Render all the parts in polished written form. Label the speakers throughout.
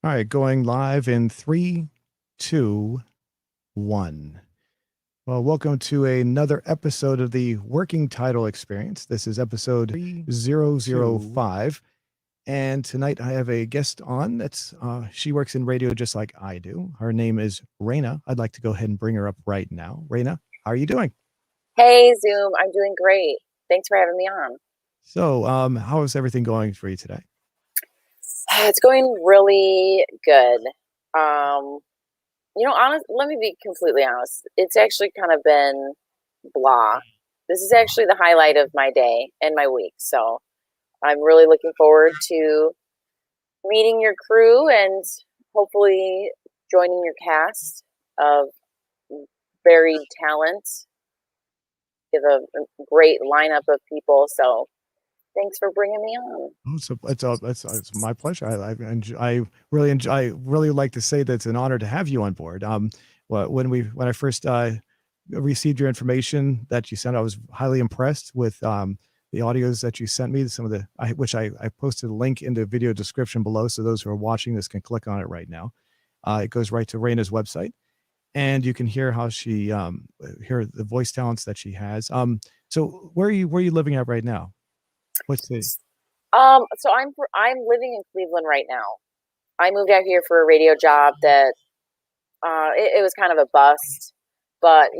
Speaker 1: All right, going live in three, two, one. Well, welcome to another episode of the Working Title Experience. This is episode 3005. And tonight I have a guest on that's she works in radio just like I do. Her name is Raina. I'd like to go ahead and bring her up right now. Raina, how are you doing?
Speaker 2: Hey, Zoom. I'm doing great. Thanks for having me on.
Speaker 1: So, how is everything going for you today?
Speaker 2: It's going really good. Um, let me be completely honest. It's actually kind of been blah. This is actually the highlight of my day and my week. So I'm really looking forward to meeting your crew and hopefully joining your cast of varied talent. You have a great lineup of people. So thanks for bringing me on.
Speaker 1: Oh, it's my pleasure. I really enjoy. I really like to say that it's an honor to have you on board. When I first received your information that you sent, I was highly impressed with the audios that you sent me. Some of which I posted a link in the video description below, so those who are watching this can click on it right now. It goes right to Raina's website, and you can hear how she hear the voice talents that she has. So where are you living at right now? What's the
Speaker 2: So I'm living in Cleveland right now. I moved out here for a radio job that it was kind of a bust, but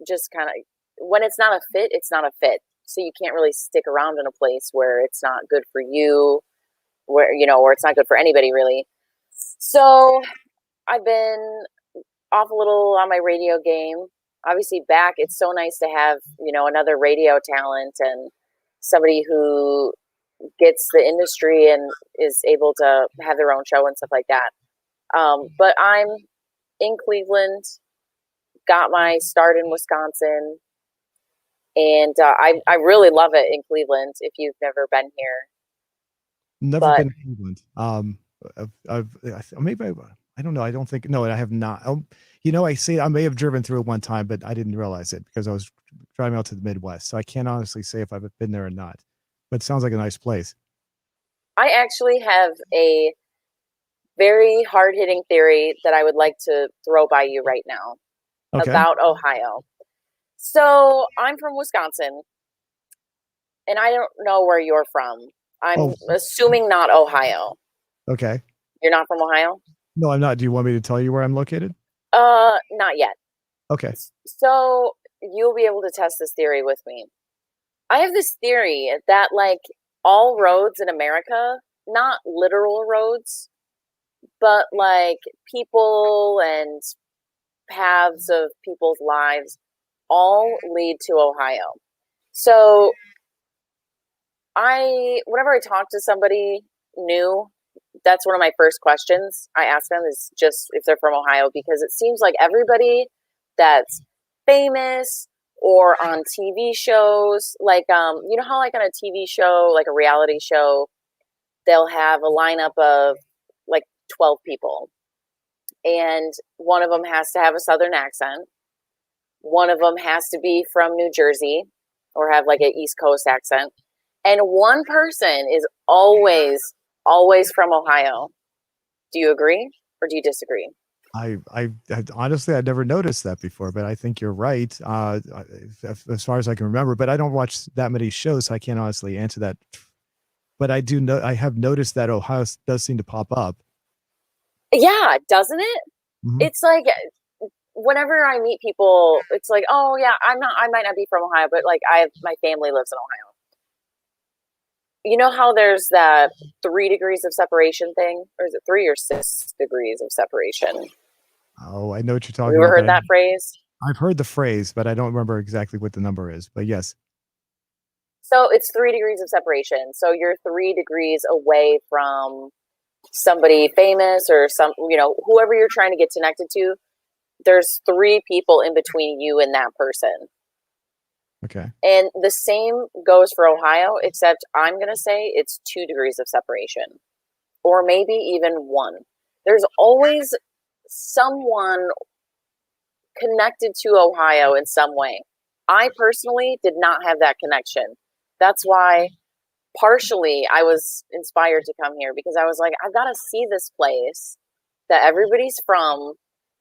Speaker 2: just kind of when it's not a fit, it's not a fit. So you can't really stick around in a place where it's not good for you, or it's not good for anybody really. So I've been off a little on my radio game. Obviously, back. It's so nice to have another radio talent and somebody who gets the industry and is able to have their own show and stuff like that. But I'm in Cleveland, got my start in Wisconsin, and I really love it in Cleveland. If you've never been here,
Speaker 1: Never
Speaker 2: but
Speaker 1: been to England. I don't know. I don't think, no, I have not. I may have driven through it one time, but I didn't realize it because I was driving out to the Midwest. So I can't honestly say if I've been there or not, but it sounds like a nice place.
Speaker 2: I actually have a very hard hitting theory that I would like to throw by you right now
Speaker 1: Okay.
Speaker 2: about Ohio. So I'm from Wisconsin, and I don't know where you're from. I'm
Speaker 1: Oh,
Speaker 2: assuming not Ohio.
Speaker 1: okay.
Speaker 2: You're not from Ohio?
Speaker 1: No, I'm not. Do you want me to tell you where I'm located?
Speaker 2: Not yet.
Speaker 1: Okay.
Speaker 2: So you'll be able to test this theory with me. I have this theory that like all roads in America, not literal roads, but like people and paths of people's lives all lead to Ohio. So whenever I talk to somebody new, that's one of my first questions I ask them is just if they're from Ohio, because it seems like everybody that's famous or on TV shows, like how like on a TV show, like a reality show, they'll have a lineup of like 12 people, and one of them has to have a southern accent, one of them has to be from New Jersey or have like an East Coast accent, and one person is always from Ohio. Do you agree or do you disagree?
Speaker 1: Honestly, I'd never noticed that before, but I think you're right. As far as I can remember, but I don't watch that many shows, so I can't honestly answer that. But I do know, I have noticed that Ohio does seem to pop up.
Speaker 2: Yeah, doesn't it?
Speaker 1: Mhm.
Speaker 2: It's like whenever I meet people, it's like, oh yeah, I might not be from Ohio, but like my family lives in Ohio. You know how there's that 3 degrees of separation thing, or is it 3 or 6 degrees of separation?
Speaker 1: Oh, I know what you're
Speaker 2: Have you
Speaker 1: talking
Speaker 2: ever
Speaker 1: about, but
Speaker 2: heard that phrase?
Speaker 1: I've heard the phrase, but I don't remember exactly what the number is. But yes.
Speaker 2: So it's 3 degrees of separation. So you're 3 degrees away from somebody famous or whoever you're trying to get connected to. There's three people in between you and that person.
Speaker 1: Okay.
Speaker 2: And the same goes for Ohio, except I'm going to say it's 2 degrees of separation, or maybe even one. There's always someone connected to Ohio in some way. I personally did not have that connection. That's why partially I was inspired to come here, because I was like, I've got to see this place. that everybody's from,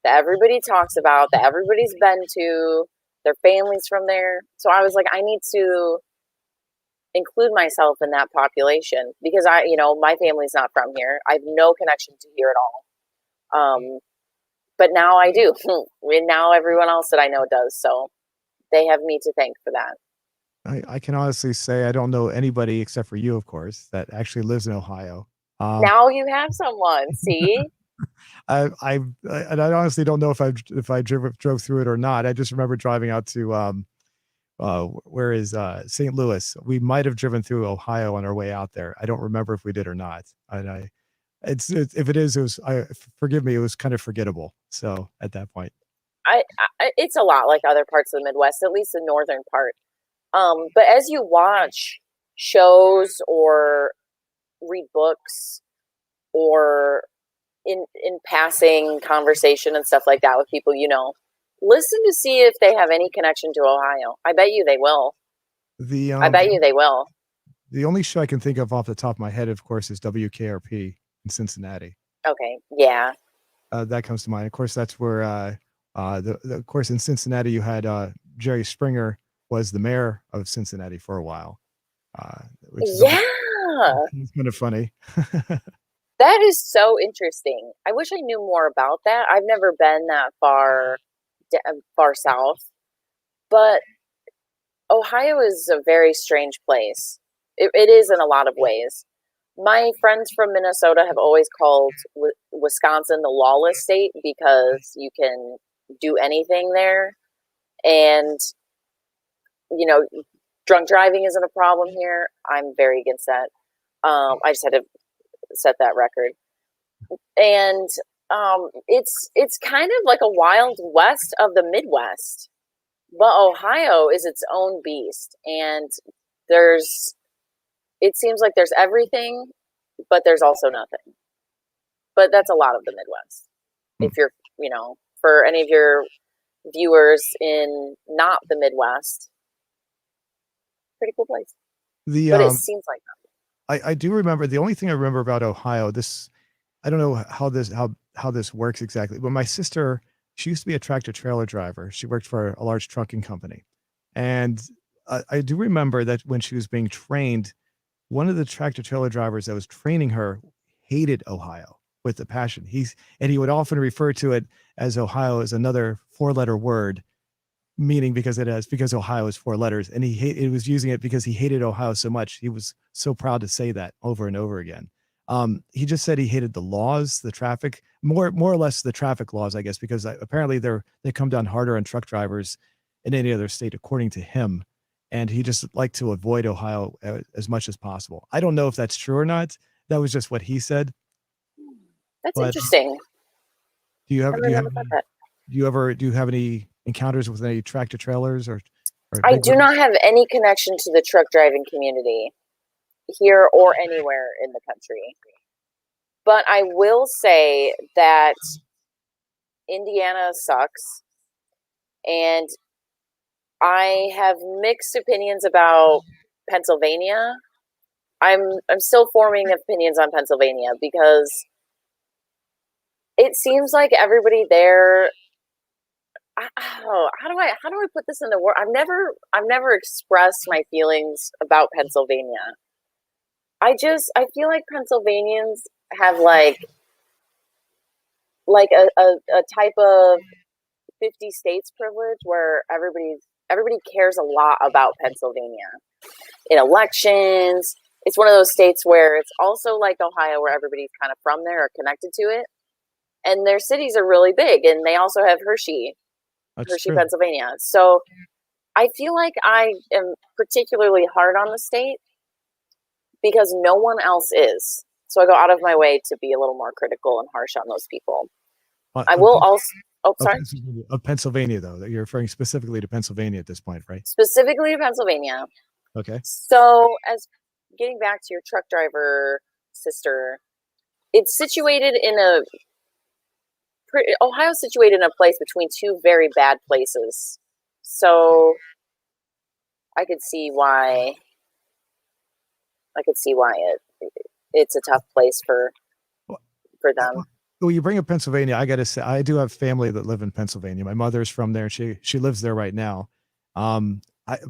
Speaker 2: that everybody talks about, that everybody's been to, their families from there. So I was like, I need to include myself in that population because my family's not from here. I have no connection to here at all. But now I do. And now everyone else that I know does. So they have me to thank for that.
Speaker 1: I can honestly say I don't know anybody except for you, of course, that actually lives in Ohio.
Speaker 2: Now you have someone. See?
Speaker 1: And I honestly don't know if I drove through it or not. I just remember driving out to where is St. Louis. We might have driven through Ohio on our way out there. I don't remember if we did or not. And it's if it is, it was. Forgive me. It was kind of forgettable. So at that point,
Speaker 2: It's a lot like other parts of the Midwest, at least the northern part. But as you watch shows or read books or in passing conversation and stuff like that with people, listen to see if they have any connection to Ohio. I bet you they will. I bet you they will.
Speaker 1: The only show I can think of off the top of my head, of course, is WKRP in Cincinnati.
Speaker 2: Okay, yeah.
Speaker 1: That comes to mind. Of course, that's where of course in Cincinnati you had Jerry Springer was the mayor of Cincinnati for a while. Which is it's kind of funny.
Speaker 2: That is so interesting. I wish I knew more about that. I've never been that far south, but Ohio is a very strange place. It is in a lot of ways. My friends from Minnesota have always called Wisconsin the lawless state because you can do anything there. And, drunk driving isn't a problem here. I'm very against that. I just had to set that record. And it's kind of like a wild west of the Midwest. But Ohio is its own beast. And it seems like there's everything, but there's also nothing. But that's a lot of the Midwest. If you're, for any of your viewers in not the Midwest, pretty cool place. But it seems like nothing.
Speaker 1: I do remember, the only thing I remember about Ohio, I don't know how this works exactly, but my sister, she used to be a tractor trailer driver. She worked for a large trucking company. And I do remember that when she was being trained, one of the tractor trailer drivers that was training her hated Ohio with a passion. He would often refer to it as Ohio as another 4-letter word, meaning because Ohio is 4 letters, and it was using it because he hated Ohio so much. He was so proud to say that over and over again. He just said he hated the laws, the traffic, more or less the traffic laws, I guess, because apparently they come down harder on truck drivers in any other state, according to him. And he just liked to avoid Ohio as much as possible. I don't know if that's true or not. That was just what he said.
Speaker 2: That's interesting.
Speaker 1: Do you have any encounters with any tractor trailers or
Speaker 2: I do not have any connection to the truck driving community here or anywhere in the country. But I will say that Indiana sucks, and I have mixed opinions about Pennsylvania. I'm still forming opinions on Pennsylvania because it seems like everybody there. How do I put this in the word? I've never expressed my feelings about Pennsylvania. I feel like Pennsylvanians have like a type of 50 states privilege where everybody cares a lot about Pennsylvania in elections. It's one of those states where it's also like Ohio, where everybody's kind of from there or connected to it, and their cities are really big, and they also have Hershey, Pennsylvania. So I feel like I am particularly hard on the state because no one else is. So I go out of my way to be a little more critical and harsh on those people. I will also. Oh, sorry.
Speaker 1: Of Pennsylvania, though, that you're referring specifically to Pennsylvania at this point, right?
Speaker 2: Specifically to Pennsylvania.
Speaker 1: Okay.
Speaker 2: So, as getting back to your truck driver sister, it's situated in Ohio's situated in a place between two very bad places. So, I could see why it's a tough place for them.
Speaker 1: Well, you bring up Pennsylvania. I got to say, I do have family that live in Pennsylvania. My mother's from there. She lives there right now.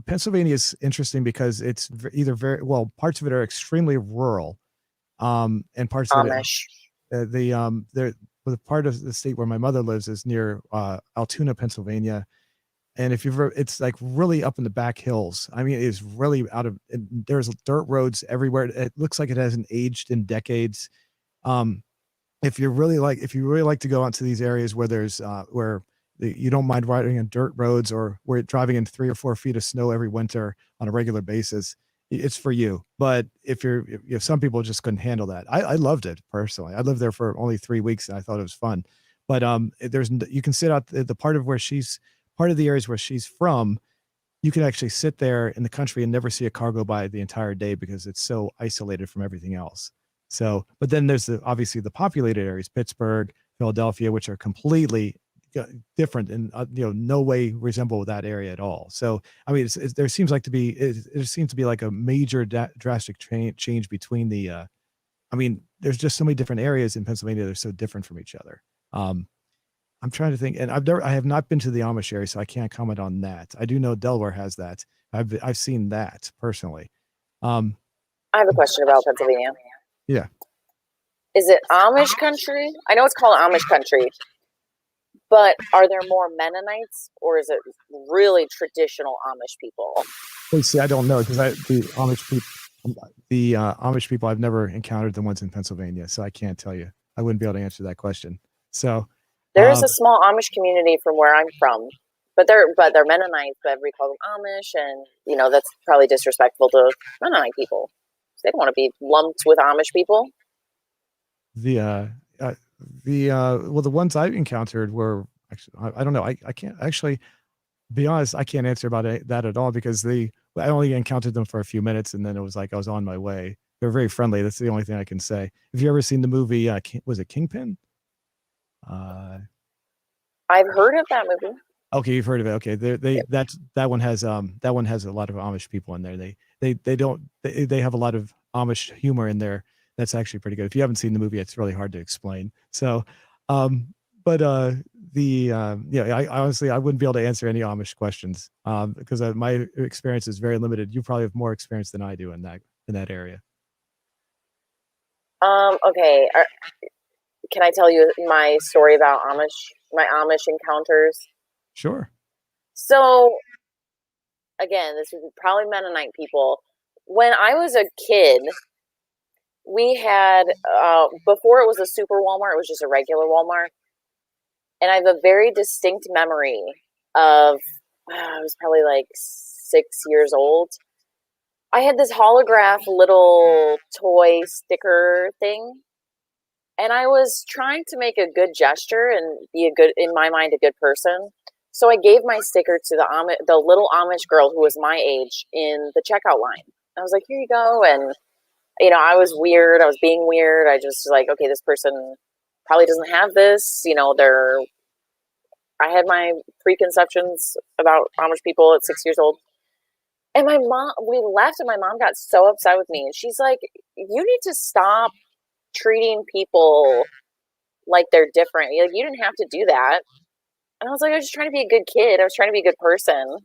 Speaker 1: Pennsylvania is interesting because it's either very well, parts of it are extremely rural, and parts of it,
Speaker 2: Amish.
Speaker 1: the part of the state where my mother lives is near Altoona, Pennsylvania. And if you've ever, it's like really up in the back hills. I mean, it is really there's dirt roads everywhere. It looks like it hasn't aged in decades. Um, if you really like to go out to these areas where there's you don't mind riding on dirt roads or where driving in 3 or 4 feet of snow every winter on a regular basis, it's for you. But if some people just couldn't handle that. I loved it personally. I lived there for only 3 weeks and I thought it was fun. But you can sit out the part of the areas where she's from. You can actually sit there in the country and never see a car go by the entire day because it's so isolated from everything else. So, but then there's obviously the populated areas, Pittsburgh, Philadelphia, which are completely different and no way resemble that area at all. So, I mean, there seems like to be it seems to be like a major drastic change between the. I mean, there's just so many different areas in Pennsylvania that are so different from each other. I'm trying to think, and I have not been to the Amish area, so I can't comment on that. I do know Delaware has that. I've seen that personally. Um,
Speaker 2: I have a question about Pennsylvania.
Speaker 1: yeah.
Speaker 2: Is it Amish country? I know it's called Amish country, but are there more Mennonites or is it really traditional Amish people?
Speaker 1: Well, see, I don't know because the Amish people, I've never encountered the ones in Pennsylvania, so I can't tell you. I wouldn't be able to answer that question. So
Speaker 2: there is a small Amish community from where I'm from, but they're Mennonites, but we call them Amish, and that's probably disrespectful to Mennonite people. They don't want to be lumped with Amish people.
Speaker 1: The the ones I've encountered were actually I don't know. I can't actually be honest. I can't answer about that at all because I only encountered them for a few minutes and then it was like I was on my way. They're very friendly. That's the only thing I can say. Have you ever seen the movie? Was it Kingpin?
Speaker 2: I've heard of that movie.
Speaker 1: Okay, you've heard of it. Okay,
Speaker 2: Yep.
Speaker 1: that one has a lot of Amish people in there. They have a lot of Amish humor in there. That's actually pretty good. If you haven't seen the movie, it's really hard to explain. So, but I honestly I wouldn't be able to answer any Amish questions because my experience is very limited. You probably have more experience than I do in that area.
Speaker 2: Okay. Can I tell you my story about my Amish encounters?
Speaker 1: Sure.
Speaker 2: So, again, this would be probably Mennonite people. When I was a kid, we had, before it was a super Walmart, it was just a regular Walmart. And I have a very distinct memory of, I was probably like 6 years old. I had this holograph little toy sticker thing. And I was trying to make a good gesture and be in my mind, a good person. So I gave my sticker to the little Amish girl who was my age in the checkout line. I was like, "Here you go." And I was weird. I was being weird. I just like, okay, this person probably doesn't have this. I had my preconceptions about Amish people at 6 years old. And we left, and my mom got so upset with me. And she's like, "You need to stop treating people like they're different. You didn't have to do that." And I was like, I was just trying to be a good kid. I was trying to be a good person.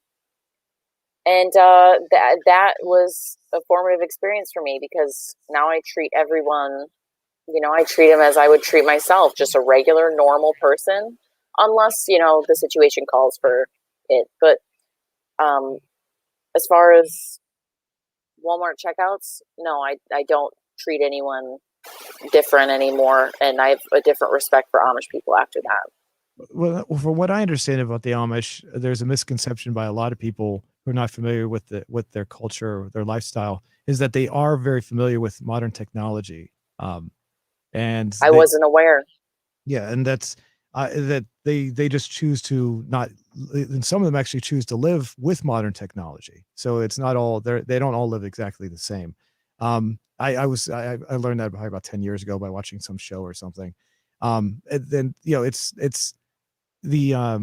Speaker 2: And that was a formative experience for me because now I treat everyone, I treat them as I would treat myself, just a regular, normal person, unless, the situation calls for it. But as far as Walmart checkouts, no, I don't treat anyone different anymore. And I have a different respect for Amish people after that.
Speaker 1: Well, from what I understand about the Amish, there's a misconception by a lot of people who are not familiar with their culture, their lifestyle, is that they are very familiar with modern technology. And
Speaker 2: I wasn't aware.
Speaker 1: Yeah, and that's that they just choose to not, and some of them actually choose to live with modern technology. So it's not all they don't all live exactly the same. I learned that probably about 10 years ago by watching some show or something. And then it's the I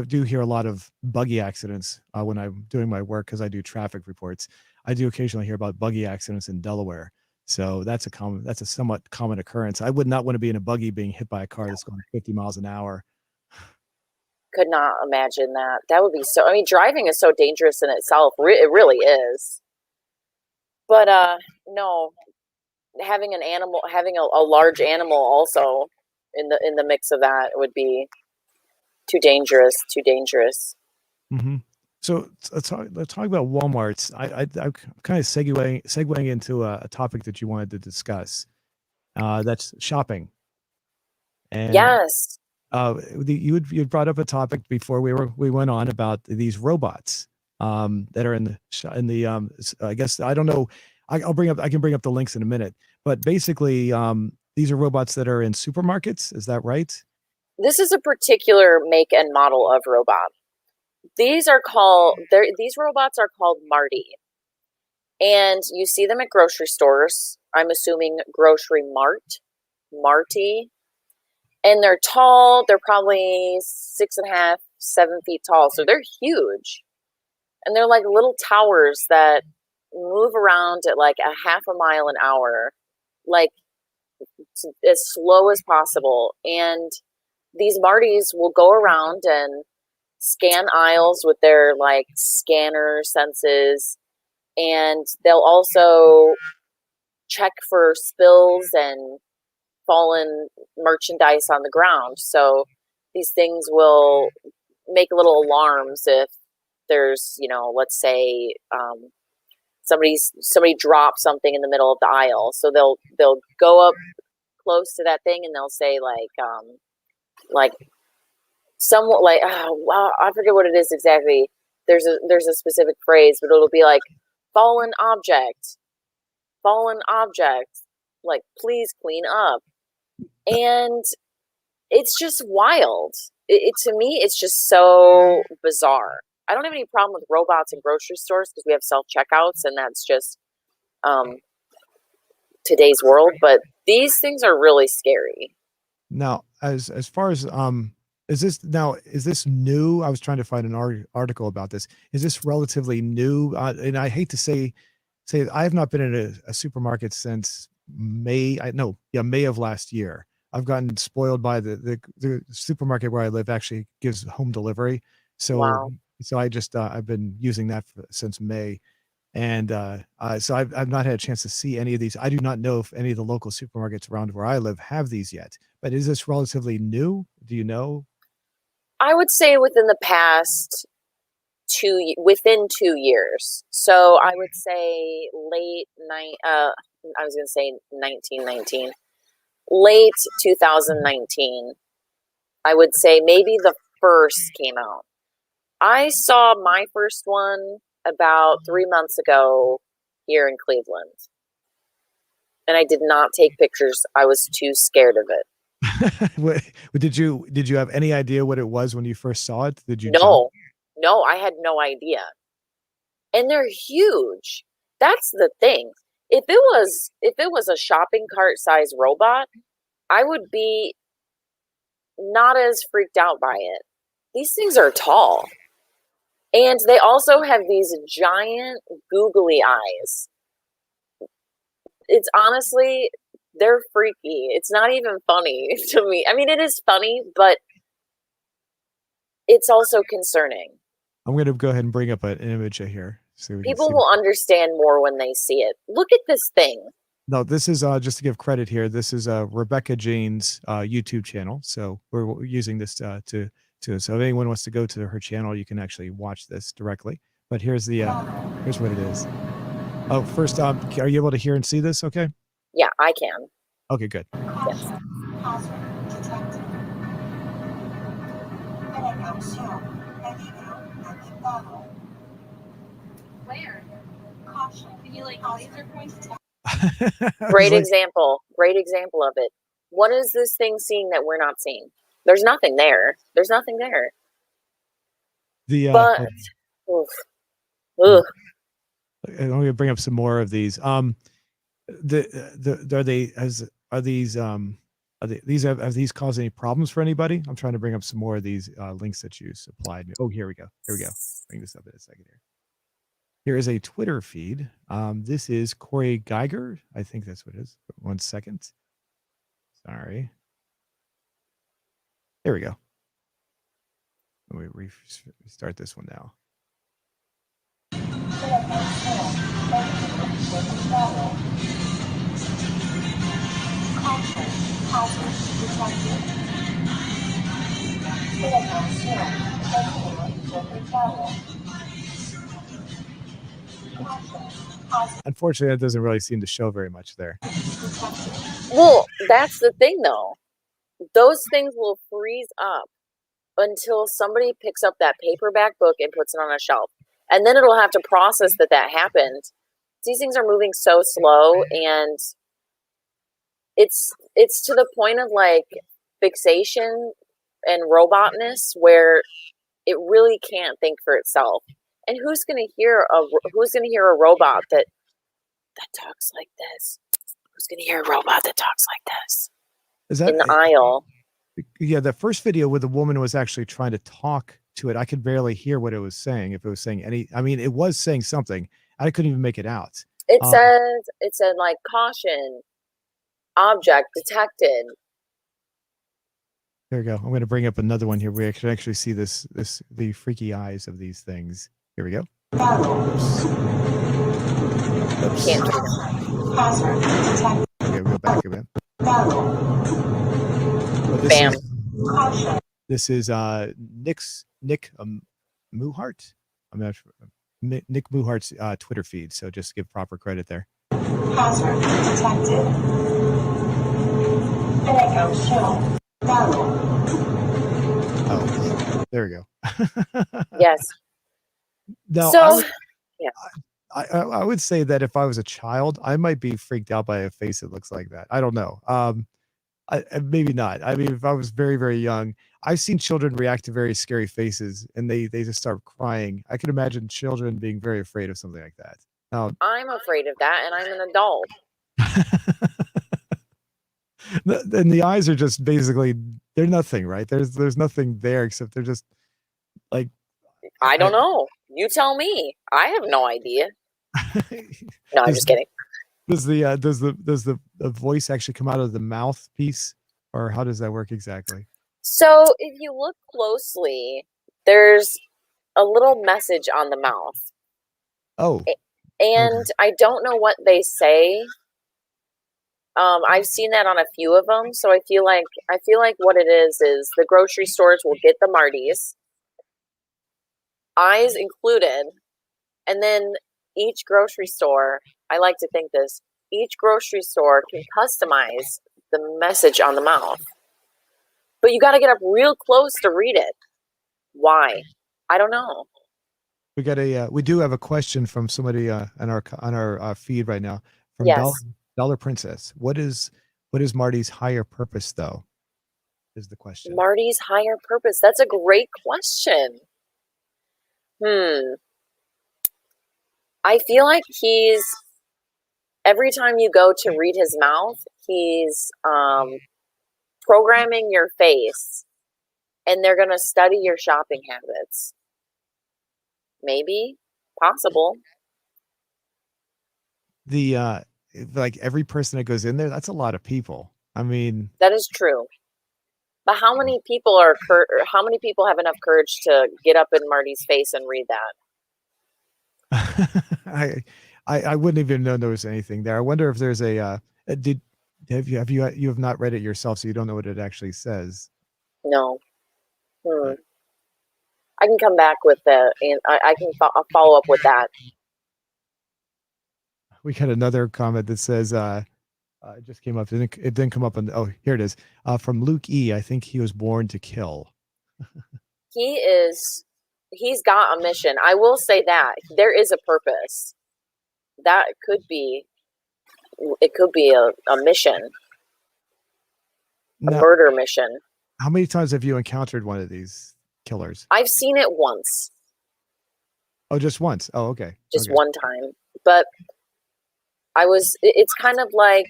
Speaker 1: do hear a lot of buggy accidents when I'm doing my work because I do traffic reports. I do occasionally hear about buggy accidents in Delaware. So that's a somewhat common occurrence. I would not want to be in a buggy being hit by a car that's going 50 miles an hour.
Speaker 2: Could not imagine that. That would be so. I mean, driving is so dangerous in itself. It really is. But no, having an animal, having a large animal also in the mix of that would be too dangerous. Too dangerous.
Speaker 1: Mm-hmm. So let's talk about Walmart's. I'm kind of segueing into a topic that you wanted to discuss. That's shopping. And
Speaker 2: Yes.
Speaker 1: you had brought up a topic before we went on about these robots that are in the I guess I don't know. I can bring up the links in a minute, but basically these are robots that are in supermarkets. Is that right?
Speaker 2: This is a particular make and model of robot. These robots are called Marty. And you see them at grocery stores. I'm assuming Grocery Mart, Marty. And they're tall. They're probably 6.5, 7 feet tall. So they're huge. And they're like little towers that move around at like a half a mile an hour, like as slow as possible. And these Martys will go around and scan aisles with their like scanner senses, and they'll also check for spills and fallen merchandise on the ground. So these things will make little alarms if there's, let's say somebody dropped something in the middle of the aisle. So they'll go up close to that thing and they'll say like somewhat like, oh, wow, I forget what it is exactly. There's a specific phrase, but it'll be like fallen object, like please clean up. And it's just wild. To me, it's just so bizarre. I don't have any problem with robots in grocery stores because we have self-checkouts, and that's just today's world. But these things are really scary.
Speaker 1: Now, as far as is this new? I was trying to find an article about this. Is this relatively new? And I hate to say I have not been in a supermarket since May. May of last year. I've gotten spoiled by the supermarket where I live actually gives home delivery. So
Speaker 2: Wow.
Speaker 1: I just I've been using that since May. And so I've not had a chance to see any of these. I do not know if any of the local supermarkets around where I live have these yet. But is this relatively new? Do you know?
Speaker 2: I would say within the past within 2 years. So I would say I was going to say 1919, late 2019. I would say maybe the first came out. I saw my first one about 3 months ago here in Cleveland. And I did not take pictures. I was too scared of it.
Speaker 1: Did you have any idea what it was when you first saw it? Did you jump?
Speaker 2: No, I had no idea. And they're huge. That's the thing. If it was a shopping cart size robot, I would be not as freaked out by it. These things are tall. And they also have these giant googly eyes. It's honestly, they're freaky. It's not even funny to me. I mean, it is funny, but it's also concerning.
Speaker 1: I'm going to go ahead and bring up an image here. So
Speaker 2: people will understand more when they see it. Look at this thing.
Speaker 1: No, this is just to give credit here. This is Rebecca Jane's YouTube channel. So we're using this so if anyone wants to go to her channel, you can actually watch this directly. But here's what it is. Oh, first, are you able to hear and see this? Okay.
Speaker 2: Yeah, I can.
Speaker 1: Okay, good.
Speaker 2: Yes.
Speaker 3: Where? Caution. Can you laser point?
Speaker 2: Great example of it. What is this thing seeing that we're not seeing? There's nothing there. But oof.
Speaker 1: I'm going to bring up some more of these. Have these caused any problems for anybody? I'm trying to bring up some more of these links that you supplied me. Oh, here we go. Bring this up in a second here. Here is a Twitter feed. This is Corey Geiger. I think that's what it is. 1 second. Sorry. There we go. Let me restart this one now. Unfortunately, that doesn't really seem to show very much there.
Speaker 2: Well, that's the thing, though. Those things will freeze up until somebody picks up that paperback book and puts it on a shelf. And then it'll have to process that happened. These things are moving so slow, and it's to the point of like fixation and robotness where it really can't think for itself. And who's going to hear a robot that talks like this? Who's going to hear a robot that talks like this?
Speaker 1: Is that
Speaker 2: in the aisle?
Speaker 1: Yeah, the first video where the woman was actually trying to talk to it, I could barely hear what it was saying. If it was saying it was saying something. I couldn't even make it out.
Speaker 2: It said like caution, object detected.
Speaker 1: There we go. I'm going to bring up another one here. We can actually see the freaky eyes of these things. Here we go. Oops.
Speaker 2: Can't do that.
Speaker 1: Okay, we'll go back a bit.
Speaker 2: Bam.
Speaker 1: This is Nick Muhart. I'm not sure. Nick Muhart's Twitter feed. So just give proper credit there.
Speaker 4: Hazard detected.
Speaker 1: Oh, there we go.
Speaker 2: Yes.
Speaker 1: Now,
Speaker 2: So,
Speaker 1: I would say that if I was a child, I might be freaked out by a face that looks like that. I don't know. Maybe not. I mean, if I was very, very young, I've seen children react to very scary faces and they just start crying. I can imagine children being very afraid of something like that.
Speaker 2: I'm afraid of that, and I'm an adult.
Speaker 1: And the eyes are just basically, they're nothing, right? There's nothing there except they're just like,
Speaker 2: I don't know. You tell me. I have no idea. No, I'm just kidding.
Speaker 1: Does the voice actually come out of the mouthpiece, or how does that work exactly?
Speaker 2: So if you look closely, there's a little message on the mouth.
Speaker 1: Oh.
Speaker 2: And
Speaker 1: okay.
Speaker 2: I don't know what they say. I've seen that on a few of them, so I feel like what it is the grocery stores will get the Marties, eyes included, and then each grocery store, I like to think this, each grocery store can customize the message on the mouth. But you got to get up real close to read it. Why? I don't know.
Speaker 1: We do have a question from somebody on our feed right now from
Speaker 2: Yes.
Speaker 1: Dollar Princess. What is Marty's higher purpose, though? Is the question.
Speaker 2: Marty's higher purpose. That's a great question. I feel like every time you go to read his mouth, he's programming your face, and they're going to study your shopping habits. Maybe. Possible.
Speaker 1: Like every person that goes in there, that's a lot of people. I mean,
Speaker 2: that is true. But how many people have enough courage to get up in Marty's face and read
Speaker 1: that? I wouldn't even know there was anything there. I wonder if there's you have not read it yourself, so you don't know what it actually says.
Speaker 2: No. I can come back with that, and I can follow up with that.
Speaker 1: We got another comment that says, it just came up. It didn't come up on. Oh, here it is. From Luke E. I think he was born to kill.
Speaker 2: He's got a mission. I will say that there is a purpose. It could be a mission, a murder mission.
Speaker 1: How many times have you encountered one of these killers?
Speaker 2: I've seen it once.
Speaker 1: Oh, just once. Oh, okay.
Speaker 2: Just one time, but it's kind of like,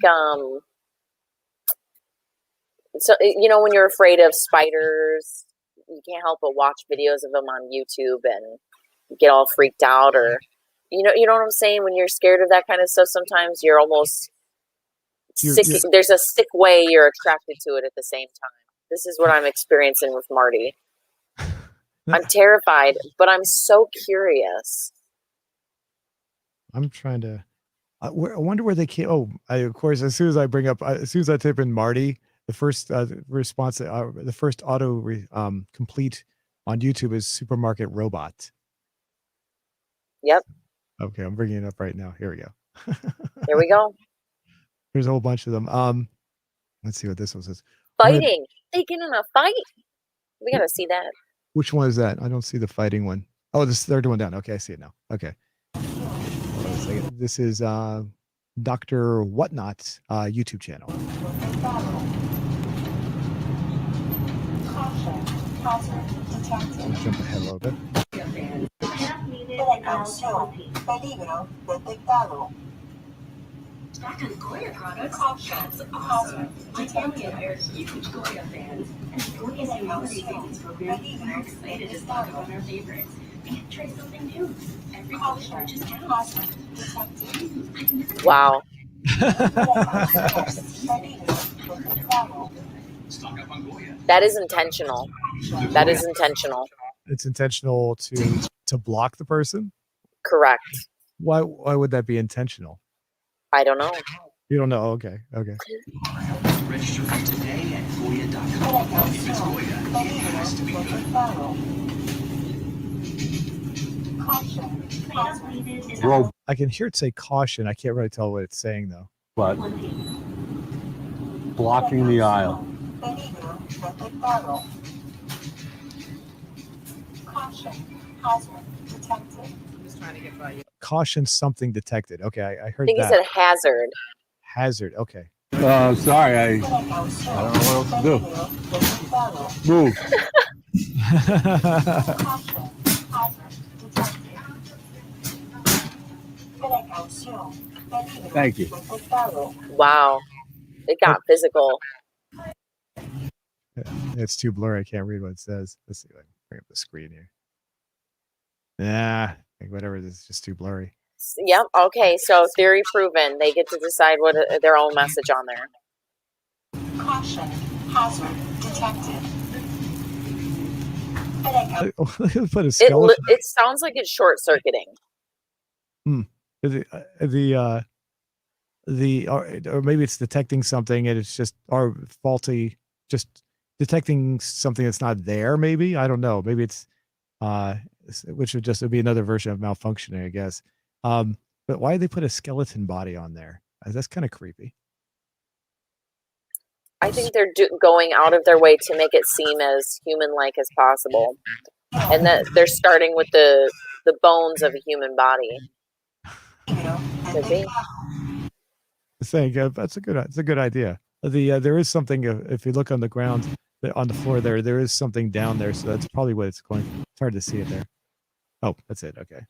Speaker 2: so, when you're afraid of spiders, you can't help but watch videos of them on YouTube and get all freaked out, or, You know what I'm saying? When you're scared of that kind of stuff, sometimes you're almost sick. There's a sick way you're attracted to it at the same time. This is what I'm experiencing with Marty. I'm terrified, but I'm so curious.
Speaker 1: I'm trying to. I wonder where they came. Oh, of course, as soon as I type in Marty, the first response, the first complete on YouTube is supermarket robot.
Speaker 2: Yep.
Speaker 1: Okay, I'm bringing it up right now. Here we go.
Speaker 2: There we go.
Speaker 1: There's a whole bunch of them. Let's see what this one says.
Speaker 2: Fighting. They get in a fight. We gotta see that.
Speaker 1: Which one is that? I don't see the fighting one. Oh, this third one down. Okay, I see it now. Okay. This is Dr. Whatnot's YouTube channel. I'll jump ahead a little bit.
Speaker 5: Dr. Goya products. That's awesome. My family and I are huge Goya fans. And Goya's Humility Savings program, we're excited to talk about our favorites. We can try something new. Every Goya purchase counts.
Speaker 2: Wow. That is intentional. That is intentional.
Speaker 1: It's intentional to block the person?
Speaker 2: Correct.
Speaker 1: Why would that be intentional?
Speaker 2: I don't know.
Speaker 1: You don't know? Okay.
Speaker 6: Register for today at Goya.com. If it's Goya, it has to be good.
Speaker 1: I can hear it say caution. I can't really tell what it's saying though.
Speaker 7: But blocking the aisle.
Speaker 1: Caution, something detected. Okay, I heard
Speaker 2: I think
Speaker 1: that.
Speaker 2: he said hazard.
Speaker 1: Hazard. Okay.
Speaker 7: Sorry, I don't know what else to do. Move. Thank you.
Speaker 2: Wow. It got physical.
Speaker 1: It's too blurry. I can't read what it says. Let's see if I can bring up the screen here. Nah, whatever. This is just too blurry.
Speaker 2: Yep. Okay. So theory proven. They get to decide what their own message on there.
Speaker 4: Caution, hazard detected.
Speaker 1: Put a skeleton.
Speaker 2: It sounds like it's short circuiting.
Speaker 1: Or maybe it's detecting something and it's just faulty, just detecting something that's not there. Maybe, I don't know. Maybe it's which would be another version of malfunctioning, I guess. But why did they put a skeleton body on there? That's kind of creepy.
Speaker 2: I think they're going out of their way to make it seem as human-like as possible, and that they're starting with the bones of a human body. Could be.
Speaker 1: That's a good idea. There is something, if you look on the ground, on the floor there is something down there, so that's probably what it's going. It's hard to see it there. Oh, that's it. Okay.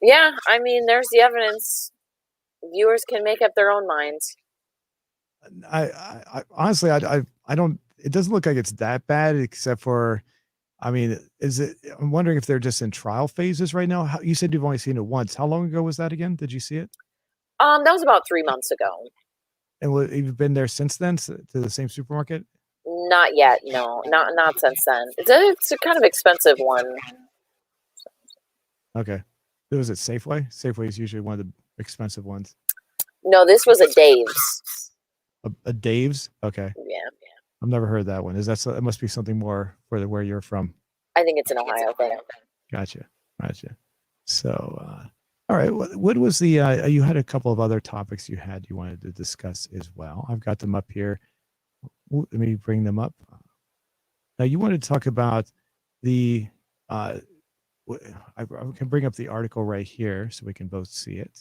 Speaker 2: Yeah, I mean, there's the evidence. Viewers can make up their own minds.
Speaker 1: I honestly, I don't. It doesn't look like it's that bad, except for, I mean, I'm wondering if they're just in trial phases right now. You said you've only seen it once. How long ago was that again? Did you see it?
Speaker 2: That was about 3 months ago.
Speaker 1: And you've been there since then to the same supermarket?
Speaker 2: Not yet. No, not since then. It's a kind of expensive one.
Speaker 1: Okay. Was it Safeway? Safeway is usually one of the expensive ones.
Speaker 2: No, this was a Dave's.
Speaker 1: A Dave's? Okay.
Speaker 2: Yeah.
Speaker 1: I've never heard that one. It must be something more for where you're from.
Speaker 2: I think it's an Ohio thing.
Speaker 1: Gotcha. So, all right. What was the? You had a couple of other topics you wanted to discuss as well. I've got them up here. Let me bring them up. Now, you wanted to talk about the. I can bring up the article right here so we can both see it.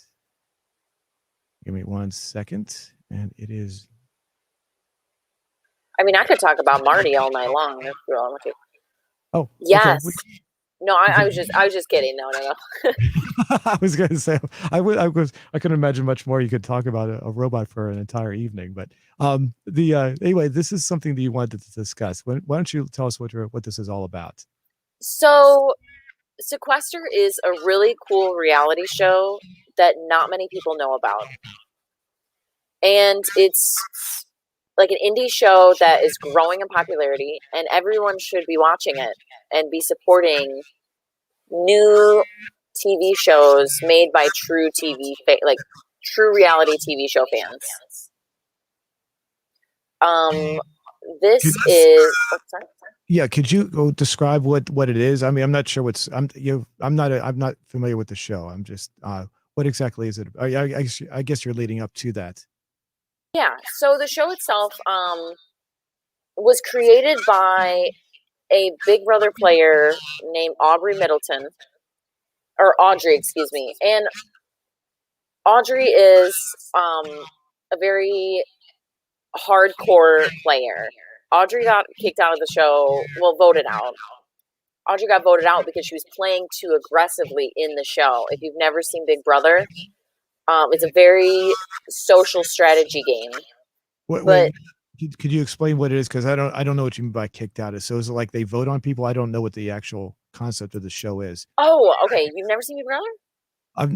Speaker 1: Give me 1 second, and it is.
Speaker 2: I mean, I could talk about Marty all night long. If you want to.
Speaker 1: Oh.
Speaker 2: Yes.
Speaker 1: Okay.
Speaker 2: No, I was just kidding. No.
Speaker 1: I was going to say I couldn't imagine much more you could talk about a robot for an entire evening, but anyway, this is something that you wanted to discuss. Why don't you tell us what this is all about?
Speaker 2: So Sequester is a really cool reality show that not many people know about. And it's like an indie show that is growing in popularity, and everyone should be watching it and be supporting new TV shows made by true like true reality TV show fans. This is. Oh, sorry.
Speaker 1: Yeah, could you describe what it is? I mean, I'm not sure what's. I'm not familiar with the show. I'm just. What exactly is it? I guess you're leading up to that.
Speaker 2: Yeah. So the show itself was created by a Big Brother player named Audrey, excuse me. And Audrey is a very hardcore player. Audrey got kicked out of the show, voted out. Audrey got voted out because she was playing too aggressively in the show. If you've never seen Big Brother, it's a very social strategy game.
Speaker 1: Wait, could you explain what it is? Because I don't know what you mean by kicked out. So is it like they vote on people? I don't know what the actual concept of the show is.
Speaker 2: Oh, okay. You've never seen Big Brother?
Speaker 1: I've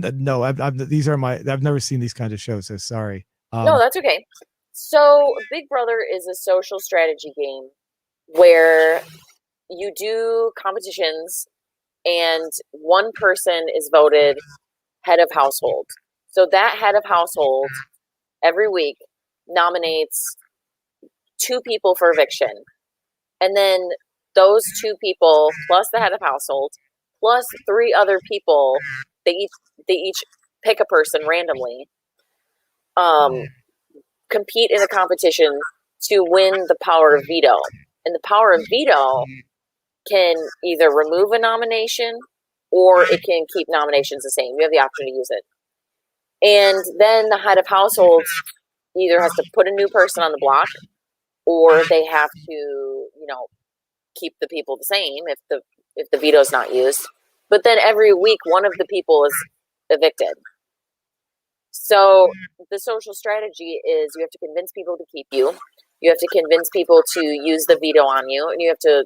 Speaker 1: never seen these kinds of shows. So sorry.
Speaker 2: No, that's okay. So Big Brother is a social strategy game where you do competitions and one person is voted head of household. So that head of household every week nominates 2 people for eviction. And then those 2 people plus the head of household plus 3 other people, they each pick a person randomly, compete in a competition to win the power of veto. And the power of veto can either remove a nomination or it can keep nominations the same. You have the option to use it. And then the head of household either has to put a new person on the block or they have to, keep the people the same if the veto is not used. But then every week one of the people is evicted. So the social strategy is you have to convince people to keep you. You have to convince people to use the veto on you, and you have to,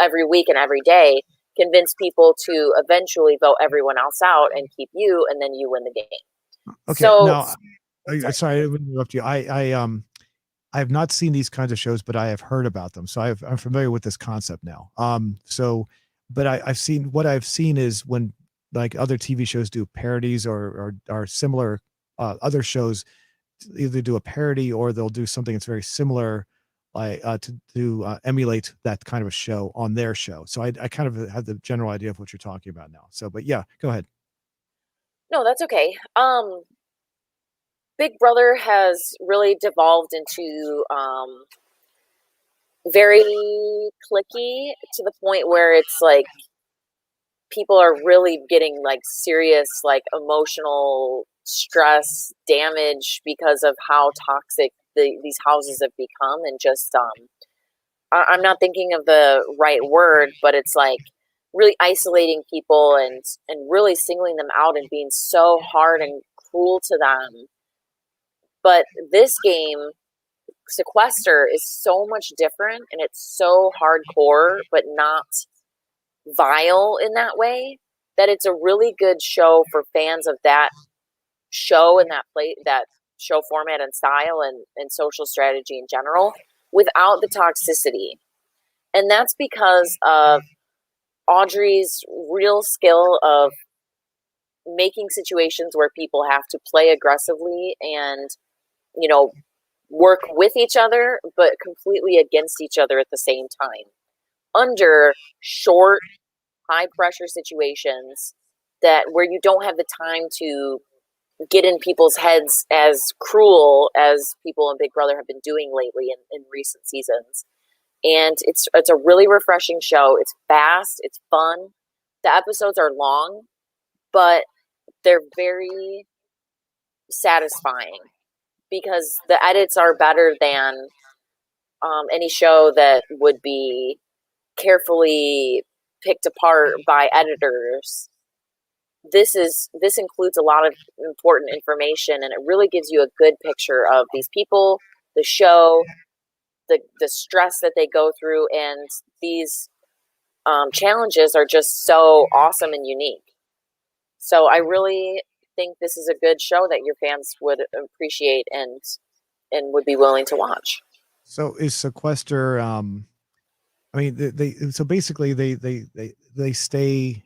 Speaker 2: every week and every day convince people to eventually vote everyone else out and keep you, and then you win the game.
Speaker 1: Okay.
Speaker 2: So,
Speaker 1: now, sorry to interrupt you. I have not seen these kinds of shows, but I have heard about them. So I'm familiar with this concept now. But I've seen is when like other TV shows do parodies or similar, other shows either do a parody or they'll do something that's very similar, like to emulate that kind of a show on their show. So I kind of have the general idea of what you're talking about now. So, but yeah, go ahead.
Speaker 2: No, that's okay. Big Brother has really devolved into very cliquey to the point where it's like people are really getting like serious, like emotional stress damage because of how toxic these houses have become. And just, I'm not thinking of the right word, but it's like really isolating people and really singling them out and being so hard and cruel to them. But this game, Sequester, is so much different and it's so hardcore, but not vile in that way, that it's a really good show for fans of that show and that show format and style and social strategy in general without the toxicity. And that's because of Audrey's real skill of making situations where people have to play aggressively and work with each other, but completely against each other at the same time, under short, high-pressure situations where you don't have the time to get in people's heads as cruel as people in Big Brother have been doing lately in recent seasons. And it's a really refreshing show. It's fast. It's fun. The episodes are long, but they're very satisfying because the edits are better than any show that would be carefully picked apart by editors. This includes a lot of important information, and it really gives you a good picture of these people, the show, the stress that they go through, and these challenges are just so awesome and unique. So I really think this is a good show that your fans would appreciate and would be willing to watch.
Speaker 1: So is Sequester? I mean, they so basically they stay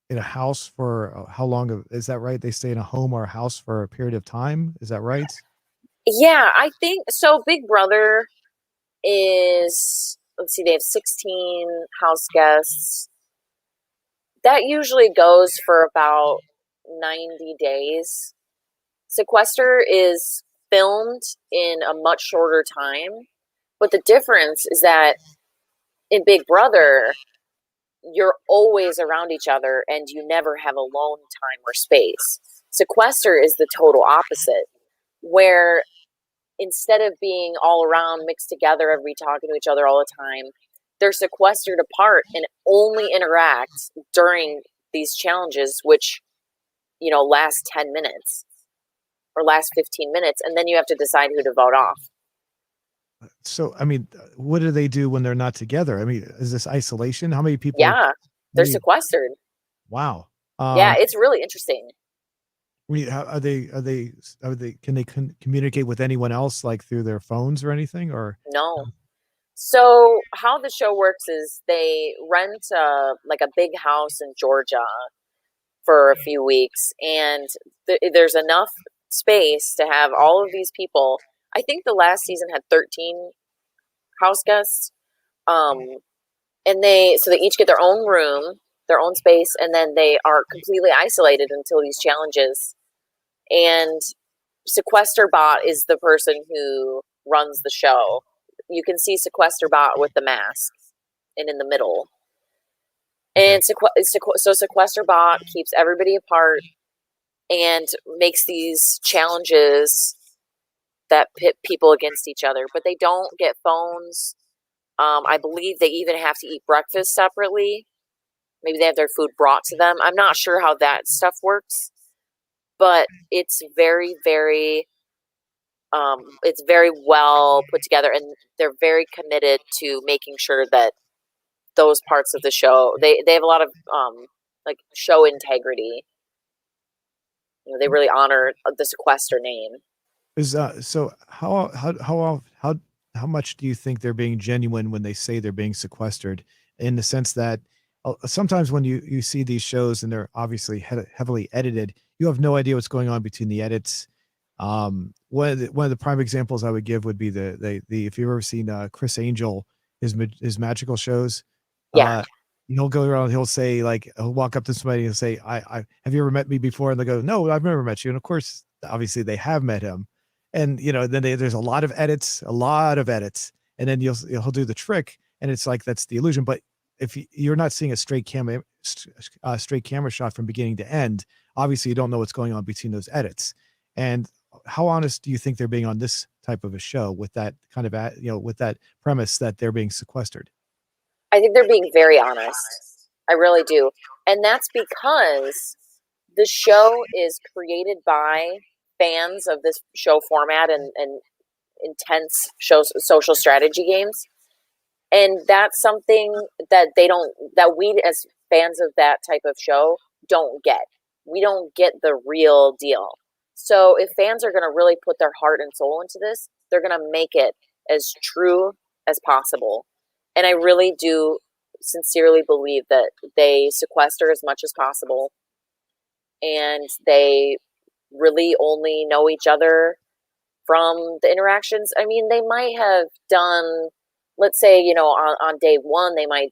Speaker 1: in a house for how long? Is that right? They stay in a home or a house for a period of time. Is that right?
Speaker 2: Yeah, I think so. Big Brother is, let's see, they have 16 house guests. That usually goes for about 90 days. Sequester is filmed in a much shorter time, but the difference is that in Big Brother, you're always around each other and you never have alone time or space. Sequester is the total opposite, where instead of being all around mixed together, everybody talking to each other all the time, they're sequestered apart and only interact during these challenges, which, you know, last 10 minutes or last 15 minutes, and then you have to decide who to vote off.
Speaker 1: So, I mean, what do they do when they're not together? I mean, is this isolation? How many people?
Speaker 2: Yeah, they're
Speaker 1: Many-
Speaker 2: sequestered.
Speaker 1: Wow.
Speaker 2: Yeah, it's really interesting.
Speaker 1: Are they? Can they communicate with anyone else, like through their phones or anything? Or
Speaker 2: No. So how the show works is they rent like a big house in Georgia for a few weeks, and there's enough space to have all of these people. I think the last season had 13 house guests, and they each get their own room, their own space, and then they are completely isolated until these challenges. And Sequester Bot is the person who runs the show. You can see Sequester Bot with the mask and in the middle. And so Sequester Bot keeps everybody apart and makes these challenges that pit people against each other. But they don't get phones. I believe they even have to eat breakfast separately. Maybe they have their food brought to them. I'm not sure how that stuff works. But it's very, very it's very well put together, and they're very committed to making sure that those parts of the show, they have a lot of like show integrity. You know, they really honor the Sequester name.
Speaker 1: is so how much do you think they're being genuine when they say they're being sequestered? In the sense that sometimes when you see these shows and they're obviously heavily edited, you have no idea what's going on between the edits. One of the prime examples I would give would be the if you've ever seen Chris Angel, his magical shows.
Speaker 2: Yeah.
Speaker 1: He'll go around, he'll say, like, he'll walk up to somebody and say, I have you ever met me before? And they go, no, I've never met you. And of course, obviously they have met him. And then there's a lot of edits. And then he'll do the trick, and it's like, that's the illusion. But if you're not seeing a straight camera shot from beginning to end, obviously you don't know what's going on between those edits. And how honest do you think they're being on this type of a show with that kind of, with that premise that they're being sequestered?
Speaker 2: I think they're being very honest. I really do. And that's because the show is created by fans of this show format and intense social strategy games. And that's something that we as fans of that type of show don't get. We don't get the real deal. So if fans are going to really put their heart and soul into this, they're going to make it as true as possible. And I really do sincerely believe that they sequester as much as possible. And they really only know each other from the interactions. I mean, they might have done, let's say, on day one, they might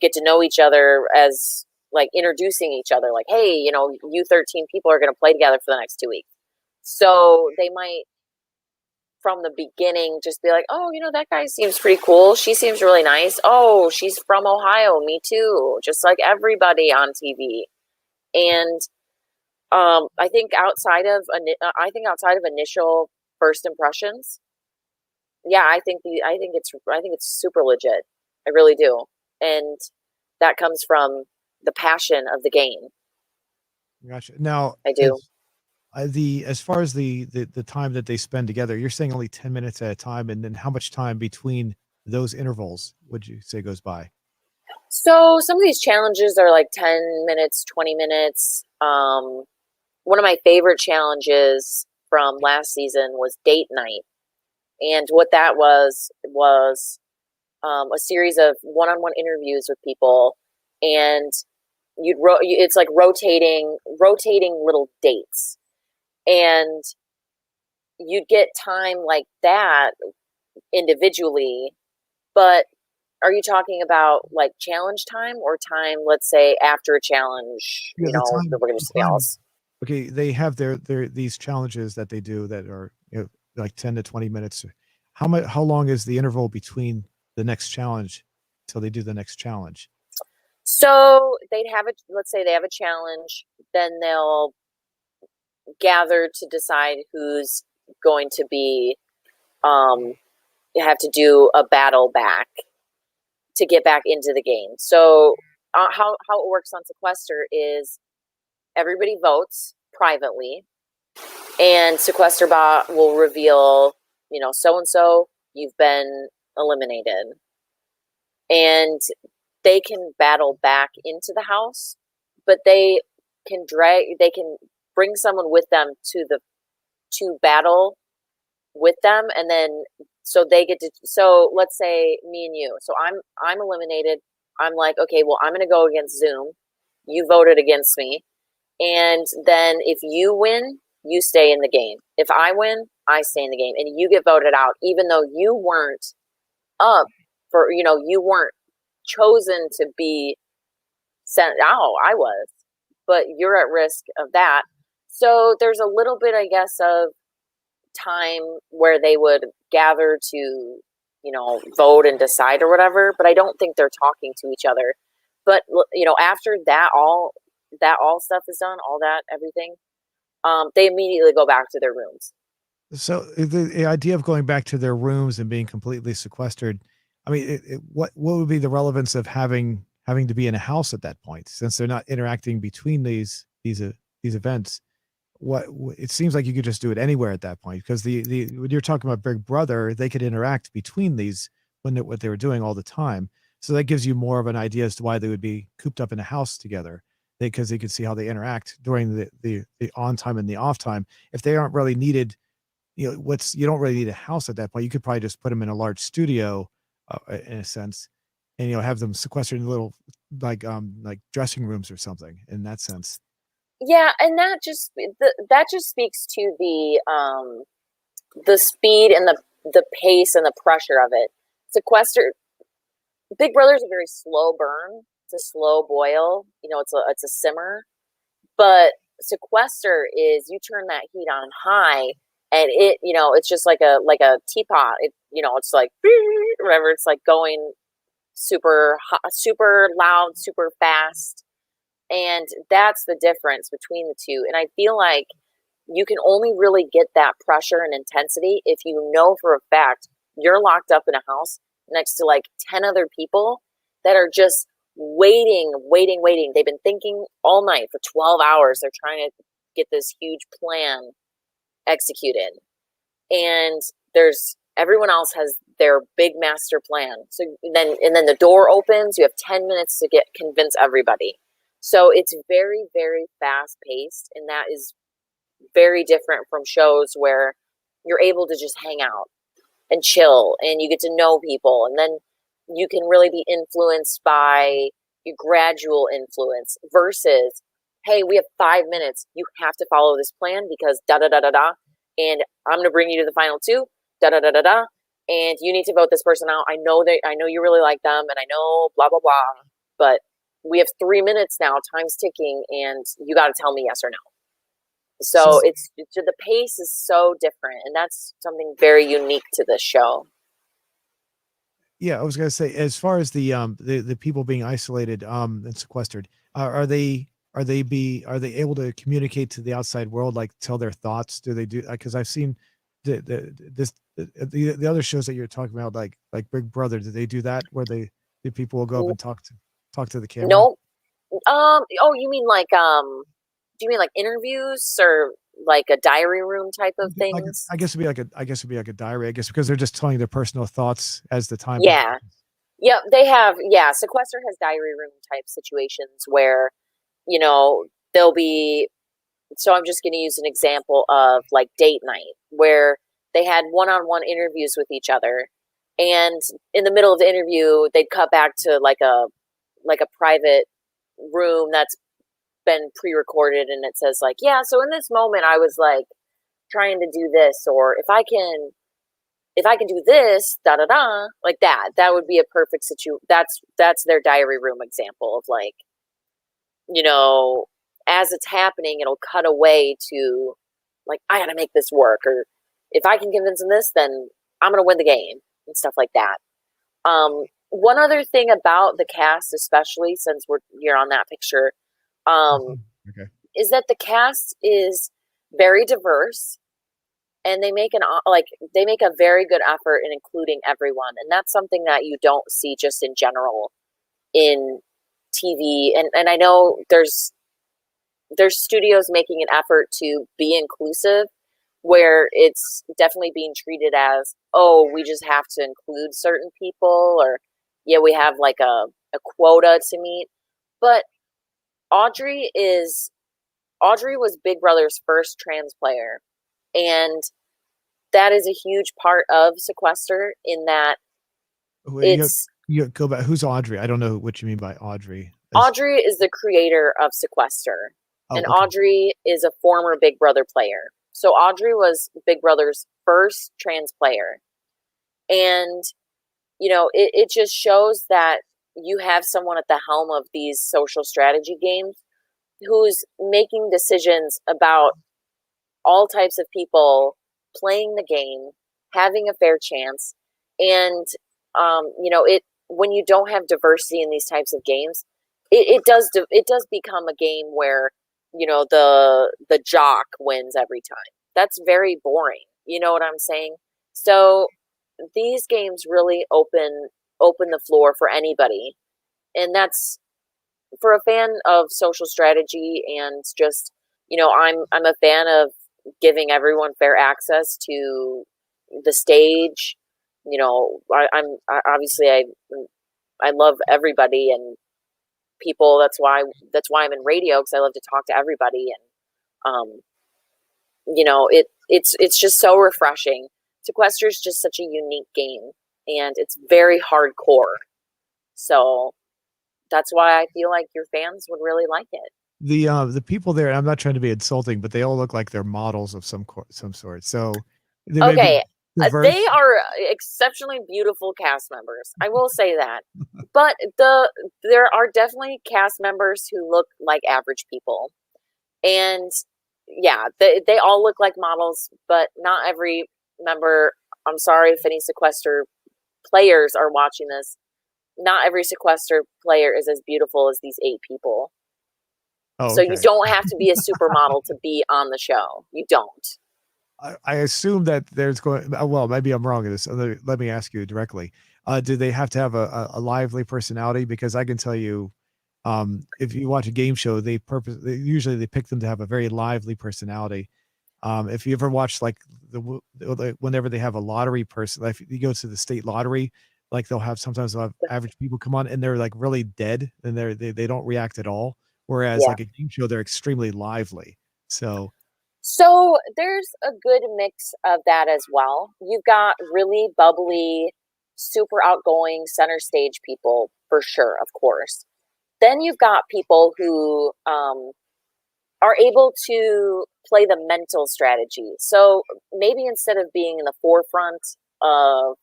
Speaker 2: get to know each other as like introducing each other, like, hey, you 13 people are going to play together for the next 2 weeks. So they might, from the beginning, just be like, oh, that guy seems pretty cool. She seems really nice. Oh, she's from Ohio. Me too. Just like everybody on TV. And I think outside of initial first impressions, yeah, I think it's super legit. I really do. And that comes from the passion of the game.
Speaker 1: Gotcha. Now
Speaker 2: I do.
Speaker 1: As far as the time that they spend together, you're saying only 10 minutes at a time, and then how much time between those intervals would you say goes by?
Speaker 2: So some of these challenges are like 10 minutes, 20 minutes. One of my favorite challenges from last season was date night. And what that was a series of one-on-one interviews with people, and it's like rotating little dates, and you'd get time like that individually. But are you talking about like challenge time or time, let's say after a challenge,
Speaker 1: Yeah,
Speaker 2: that we're going to do something else?
Speaker 1: Okay, they have their these challenges that they do that are like 10 to 20 minutes. How long is the interval between the next challenge till they do the next challenge?
Speaker 2: So let's say they have a challenge, then they'll gather to decide who's going to be have to do a battle back to get back into the game. So how it works on Sequester is everybody votes privately, and Sequesterbot will reveal, so and so, you've been eliminated, and they can battle back into the house, but they can bring someone with them to battle with them, and then so they get to. So let's say me and you. So I'm eliminated. I'm like, okay, well, I'm going to go against Zoom. You voted against me, and then if you win, you stay in the game. If I win, I stay in the game, and you get voted out, even though you weren't up for, you weren't chosen to be sent out. I was, but you're at risk of that. So there's a little bit, I guess, of time where they would gather to, vote and decide or whatever, but I don't think they're talking to each other. But, after that all stuff is done, all that, everything, they immediately go back to their rooms.
Speaker 1: So the idea of going back to their rooms and being completely sequestered, I mean, what would be the relevance of having to be in a house at that point, since they're not interacting between these events? What it seems like you could just do it anywhere at that point, because when you're talking about Big Brother, they could interact between these what they were doing all the time. So that gives you more of an idea as to why they would be cooped up in a house together, because they could see how they interact during the on time and the off time. If they aren't really needed, you don't really need a house at that point. You could probably just put them in a large studio, in a sense, and have them sequestered in little like dressing rooms or something in that sense.
Speaker 2: Yeah, and that just speaks to the speed and the pace and the pressure of it. Sequester, Big Brother's a very slow burn. It's a slow boil. It's a simmer. But Sequester is, you turn that heat on high, and it's just like a teapot. It's like whatever. It's like going super hot, super loud, super fast. And that's the difference between the two. And I feel like you can only really get that pressure and intensity if you know for a fact you're locked up in a house next to like 10 other people that are just waiting. They've been thinking all night for 12 hours. They're trying to get this huge plan executed. And everyone else has their big master plan. So then the door opens, you have 10 minutes to convince everybody. So it's very, very fast paced, and that is very different from shows where you're able to just hang out and chill, and you get to know people, and then you can really be influenced by your gradual influence versus, hey, we have 5 minutes. You have to follow this plan because da-da-da-da-da, and I'm going to bring you to the final two, da-da-da-da-da, and you need to vote this person out. I know you really like them, and I know blah, blah, blah, but we have 3 minutes now, time's ticking, and you got to tell me yes or no. So it's the pace is so different, and that's something very unique to this show.
Speaker 1: Yeah, I was going to say, as far as the people being isolated and sequestered, are they able to communicate to the outside world, like tell their thoughts? Do they do? Because I've seen the other shows that you're talking about, like Big Brother. Do they do that where the people will go up and talk to the camera?
Speaker 2: Nope. Oh, you mean like do you mean like interviews or like a diary room type of things?
Speaker 1: I guess it'd be like a diary, I guess, because they're just telling their personal thoughts as the time.
Speaker 2: Yeah. Yep, they have. Yeah, Sequester has diary room type situations where, there'll be. So I'm just going to use an example of like date night where they had one-on-one interviews with each other, and in the middle of the interview, they'd cut back to like a private room that's been pre-recorded, and it says like, yeah, so in this moment I was like trying to do this, or if I can do this, da da da, like that would be a perfect that's their diary room example of like, as it's happening, it'll cut away to like, I gotta make this work, or if I can convince them this, then I'm gonna win the game and stuff like that. One other thing about the cast, especially since you're on that picture,
Speaker 1: Okay.
Speaker 2: is that the cast is very diverse, and they make a very good effort in including everyone, and that's something that you don't see just in general in TV. And I know there's studios making an effort to be inclusive, where it's definitely being treated as, oh, we just have to include certain people, or yeah, we have like a quota to meet. But Audrey was Big Brother's first trans player, and that is a huge part of Sequester in that
Speaker 1: Wait,
Speaker 2: it's
Speaker 1: you go back. Who's Audrey? I don't know what you mean by Audrey.
Speaker 2: Audrey is the creator of Sequester,
Speaker 1: Oh,
Speaker 2: and
Speaker 1: okay.
Speaker 2: Audrey is a former Big Brother player. So Audrey was Big Brother's first trans player, and it just shows that you have someone at the helm of these social strategy games who's making decisions about all types of people playing the game, having a fair chance, and it when you don't have diversity in these types of games, it does become a game where the jock wins every time. That's very boring. You know what I'm saying? So these games really open the floor for anybody, and that's for a fan of social strategy, and just I'm a fan of giving everyone fair access to the stage. Obviously I love everybody and people. That's why I'm in radio, because I love to talk to everybody, and it's just so refreshing. Sequester is just such a unique game, and it's very hardcore. So that's why I feel like your fans would really like it.
Speaker 1: The people there, I'm not trying to be insulting, but they all look like they're models of some sort. So they may be
Speaker 2: Okay,
Speaker 1: diverse.
Speaker 2: they are exceptionally beautiful cast members. I will say that. But there are definitely cast members who look like average people. And yeah, they all look like models, but not every member. I'm sorry if any Sequester players are watching this. Not every Sequester player is as beautiful as these 8 people.
Speaker 1: Oh,
Speaker 2: So you
Speaker 1: okay.
Speaker 2: don't have to be a supermodel to be on the show. You don't.
Speaker 1: I assume that there's going. Well, maybe I'm wrong in this. Let me ask you directly. Do they have to have a lively personality? Because I can tell you, if you watch a game show, usually they pick them to have a very lively personality. If you ever watch like whenever they have a lottery person, like if you go to the state lottery, like sometimes they'll have average people come on and they're like really dead, and they don't react at all. Whereas
Speaker 2: Yeah.
Speaker 1: like a game show, they're extremely lively. So
Speaker 2: There's a good mix of that as well. You've got really bubbly, super outgoing center stage people, for sure, of course. Then you've got people who are able to play the mental strategy. So maybe instead of being in the forefront of,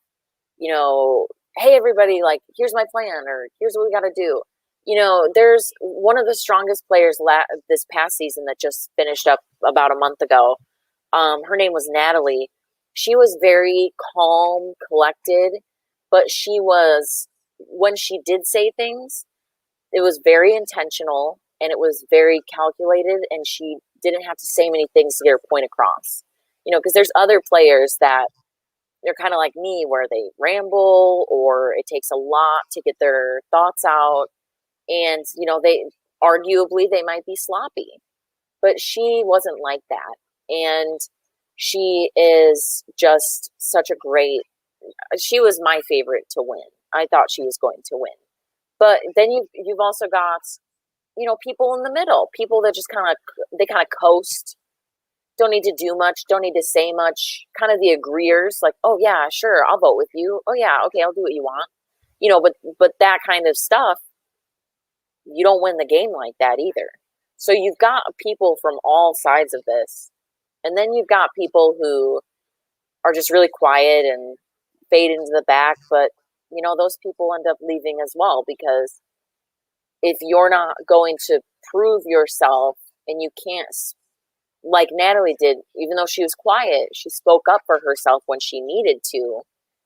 Speaker 2: hey, everybody, like, here's my plan, or here's what we got to do. There's one of the strongest players this past season that just finished up about a month ago. Her name was Natalie. She was very calm, collected, but when she did say things, it was very intentional, and it was very calculated, and she didn't have to say many things to get her point across. Because there's other players that they're kind of like me, where they ramble, or it takes a lot to get their thoughts out. And, they might be sloppy, but she wasn't like that. And she is just she was my favorite to win. I thought she was going to win. But then you've also got, people in the middle, people that just kind of coast, don't need to do much, don't need to say much, kind of the agreeers, like, oh yeah, sure, I'll vote with you. Oh yeah, okay, I'll do what you want. But that kind of stuff, you don't win the game like that either. So you've got people from all sides of this. And then you've got people who are just really quiet and fade into the back, but those people end up leaving as well, because if you're not going to prove yourself and you can't, like Natalie did, even though she was quiet, she spoke up for herself when she needed to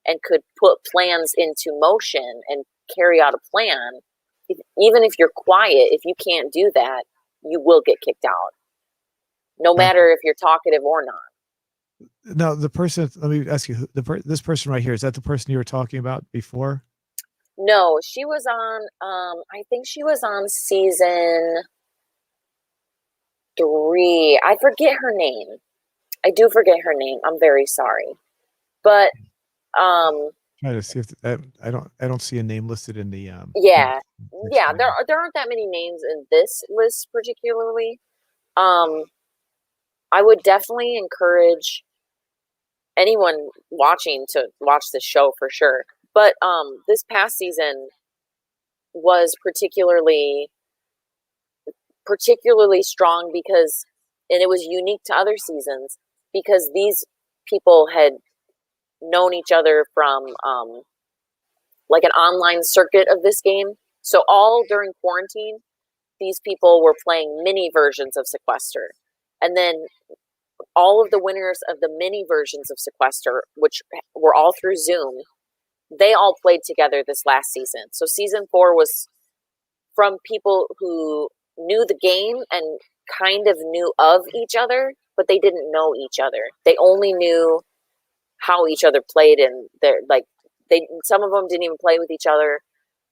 Speaker 2: and could put plans into motion and carry out a plan. Even if you're quiet, if you can't do that, you will get kicked out, no matter if you're talkative or not.
Speaker 1: Now, the person, let me ask you, this person right here, is that the person you were talking about before?
Speaker 2: No, she was on, I think she was on season 3. I forget her name. I do forget her name. I'm very sorry. But,
Speaker 1: Trying to see if I don't see a name listed in the,
Speaker 2: yeah, there aren't that many names in this list particularly. I would definitely encourage anyone watching to watch this show for sure. But this past season was particularly strong because, and it was unique to other seasons, because these people had known each other from like an online circuit of this game. So all during quarantine, these people were playing mini versions of Sequester. And then all of the winners of the mini versions of Sequester, which were all through Zoom, they all played together this last season. So season 4 was from people who knew the game and kind of knew of each other, but they didn't know each other. They only knew how each other played, and some of them didn't even play with each other.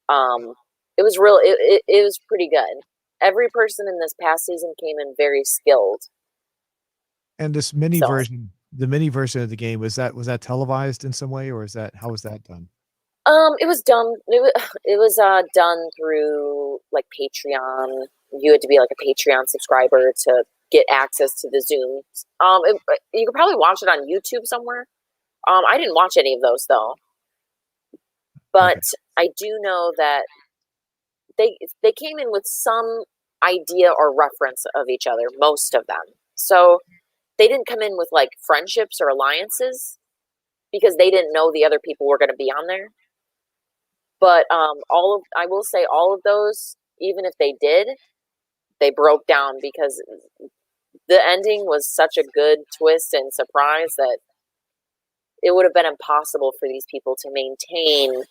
Speaker 2: It was real. It was pretty good. Every person in this past season came in very skilled.
Speaker 1: And this mini version, the mini version of the game, was that televised in some way, or how was that done?
Speaker 2: It was done. It was done through like Patreon. You had to be like a Patreon subscriber to get access to the Zooms. You could probably watch it on YouTube somewhere. I didn't watch any of those though, but okay. I do know that they came in with some idea or reference of each other. Most of them, so they didn't come in with like friendships or alliances because they didn't know the other people were going to be on there. But I will say all of those, even if they did, they broke down because the ending was such a good twist and surprise that it would have been impossible for these people to maintain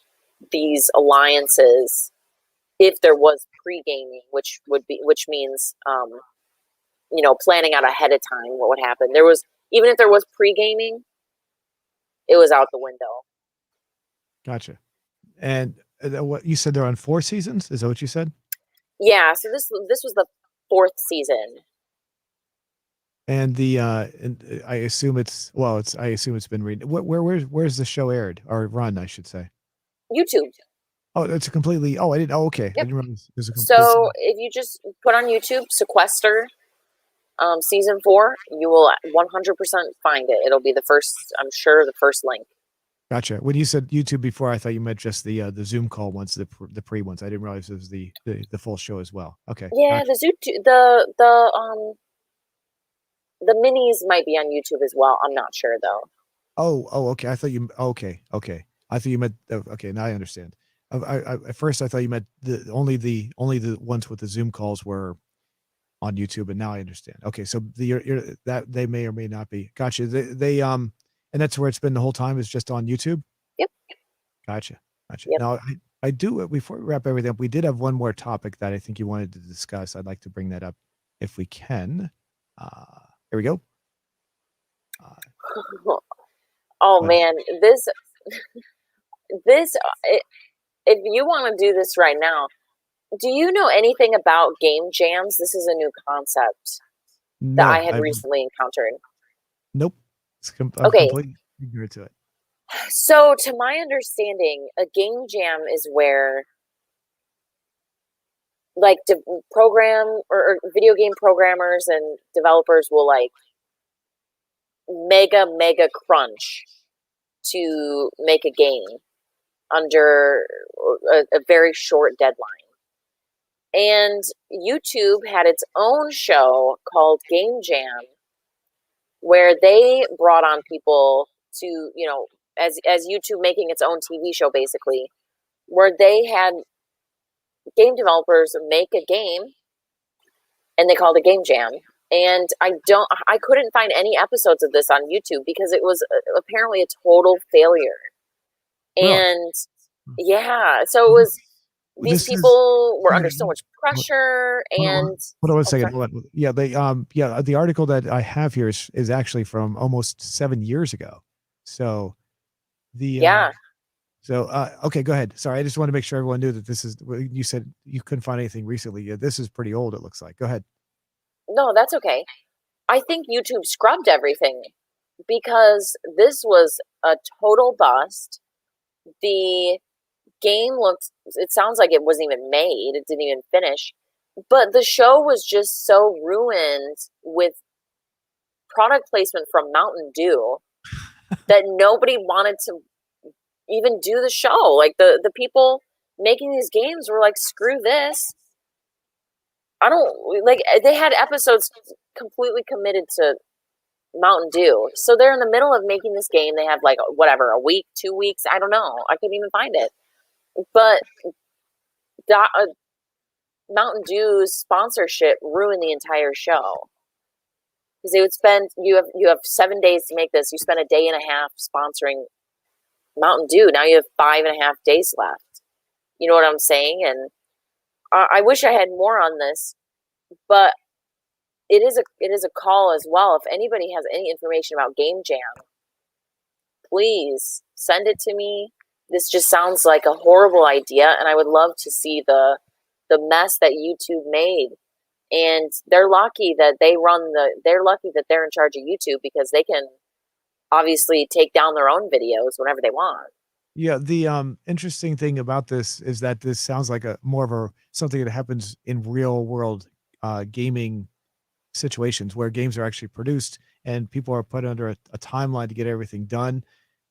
Speaker 2: these alliances if there was pre-gaming, which means planning out ahead of time what would happen. Even if there was pre-gaming, it was out the window.
Speaker 1: Gotcha. And what you said, they're on 4 seasons? Is that what you said?
Speaker 2: Yeah. So this was the 4th season.
Speaker 1: And I assume it's been where's the show aired or run, I should say?
Speaker 2: YouTube.
Speaker 1: Oh, it's a completely. Oh, I didn't. Oh, okay.
Speaker 2: Yep.
Speaker 1: I didn't realize it was
Speaker 2: so if you just put on YouTube Sequester, season 4, you will 100% find it. It'll be the first. I'm sure the first link. Gotcha.
Speaker 1: When you said YouTube before, I thought you meant just the Zoom call ones, the pre ones. I didn't realize it was the full show as well. Okay.
Speaker 2: Yeah,
Speaker 1: gotcha.
Speaker 2: The minis might be on YouTube as well. I'm not sure though.
Speaker 1: Oh, okay. I thought you. Okay. I thought you meant. Okay, now I understand. At first, I thought you meant only the ones with the Zoom calls were on YouTube, and now I understand. Okay, so that they may or may not be. Gotcha. They and that's where it's been the whole time, is just on YouTube.
Speaker 2: Yep.
Speaker 1: Gotcha.
Speaker 2: Yep.
Speaker 1: Now I do, before we wrap everything up, we did have one more topic that I think you wanted to discuss. I'd like to bring that up if we can. Here we go.
Speaker 2: Man, this if you want to do this right now, do you know anything about game jams? This is a new concept that I had recently encountered.
Speaker 1: Nope. I'm
Speaker 2: okay.
Speaker 1: completely ignorant to it.
Speaker 2: So, to my understanding, a game jam is where like program or video game programmers and developers will like mega crunch to make a game under a very short deadline. And YouTube had its own show called Game Jam, where they brought on people to, you know, as YouTube making its own TV show basically, where they had game developers make a game and they called it Game Jam. And I couldn't find any episodes of this on YouTube because it was apparently a total failure. And yeah, so it was, these people were under so much pressure. And
Speaker 1: hold on one second. Yeah, they the article that I have here is actually from almost 7 years ago. So okay, go ahead. Sorry, I just want to make sure everyone knew that this is, you said you couldn't find anything recently. Yeah, this is pretty old, it looks like. Go ahead.
Speaker 2: No, that's okay. I think YouTube scrubbed everything because this was a total bust. The game it sounds like it wasn't even made. It didn't even finish. But the show was just so ruined with product placement from Mountain Dew that nobody wanted to even do the show. Like the people making these games were like, screw this. I don't like, they had episodes completely committed to Mountain Dew. So they're in the middle of making this game. They have like whatever, a week, 2 weeks. I don't know. I couldn't even find it. But Mountain Dew's sponsorship ruined the entire show. Because they would spend, you have 7 days to make this. You spend a day and a half sponsoring Mountain Dew. Now you have 5.5 days left. You know what I'm saying? And I wish I had more on this, but it is a call as well. If anybody has any information about Game Jam, please send it to me. This just sounds like a horrible idea, and I would love to see the mess that YouTube made. And they're lucky that they're lucky that they're in charge of YouTube, because they can obviously take down their own videos whenever they want.
Speaker 1: Yeah, the interesting thing about this is that this sounds like more of something that happens in real world gaming situations, where games are actually produced and people are put under a timeline to get everything done.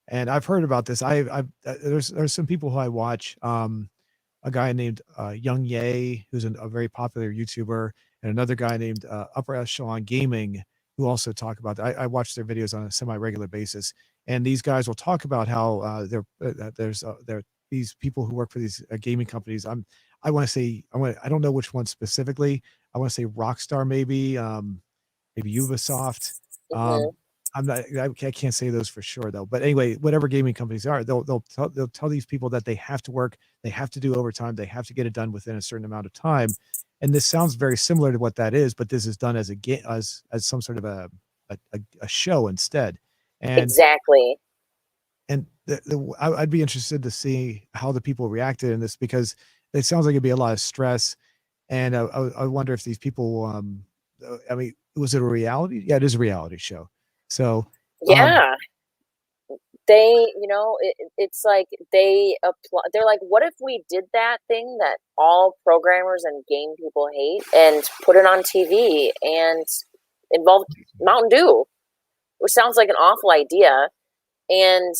Speaker 1: And I've heard about this. There's some people who I watch, a guy named Young Ye, who's a very popular YouTuber, and another guy named Upper Echelon Gaming, who also talk about that. I watch their videos on a semi-regular basis, and these guys will talk about how there these people who work for these gaming companies. I don't know which one specifically. I want to say Rockstar, maybe Ubisoft. I can't say those for sure though. But anyway, whatever gaming companies are, they'll tell these people that they have to work, they have to do overtime, they have to get it done within a certain amount of time. And this sounds very similar to what that is, but this is done as a game, as some sort of a show instead. And
Speaker 2: exactly.
Speaker 1: And I'd be interested to see how the people reacted in this, because it sounds like it'd be a lot of stress. And I wonder if these people, I mean, was it a reality? Yeah, it is a reality show. So
Speaker 2: yeah, they, it's like they're like, what if we did that thing that all programmers and game people hate and put it on TV and involve Mountain Dew, which sounds like an awful idea. And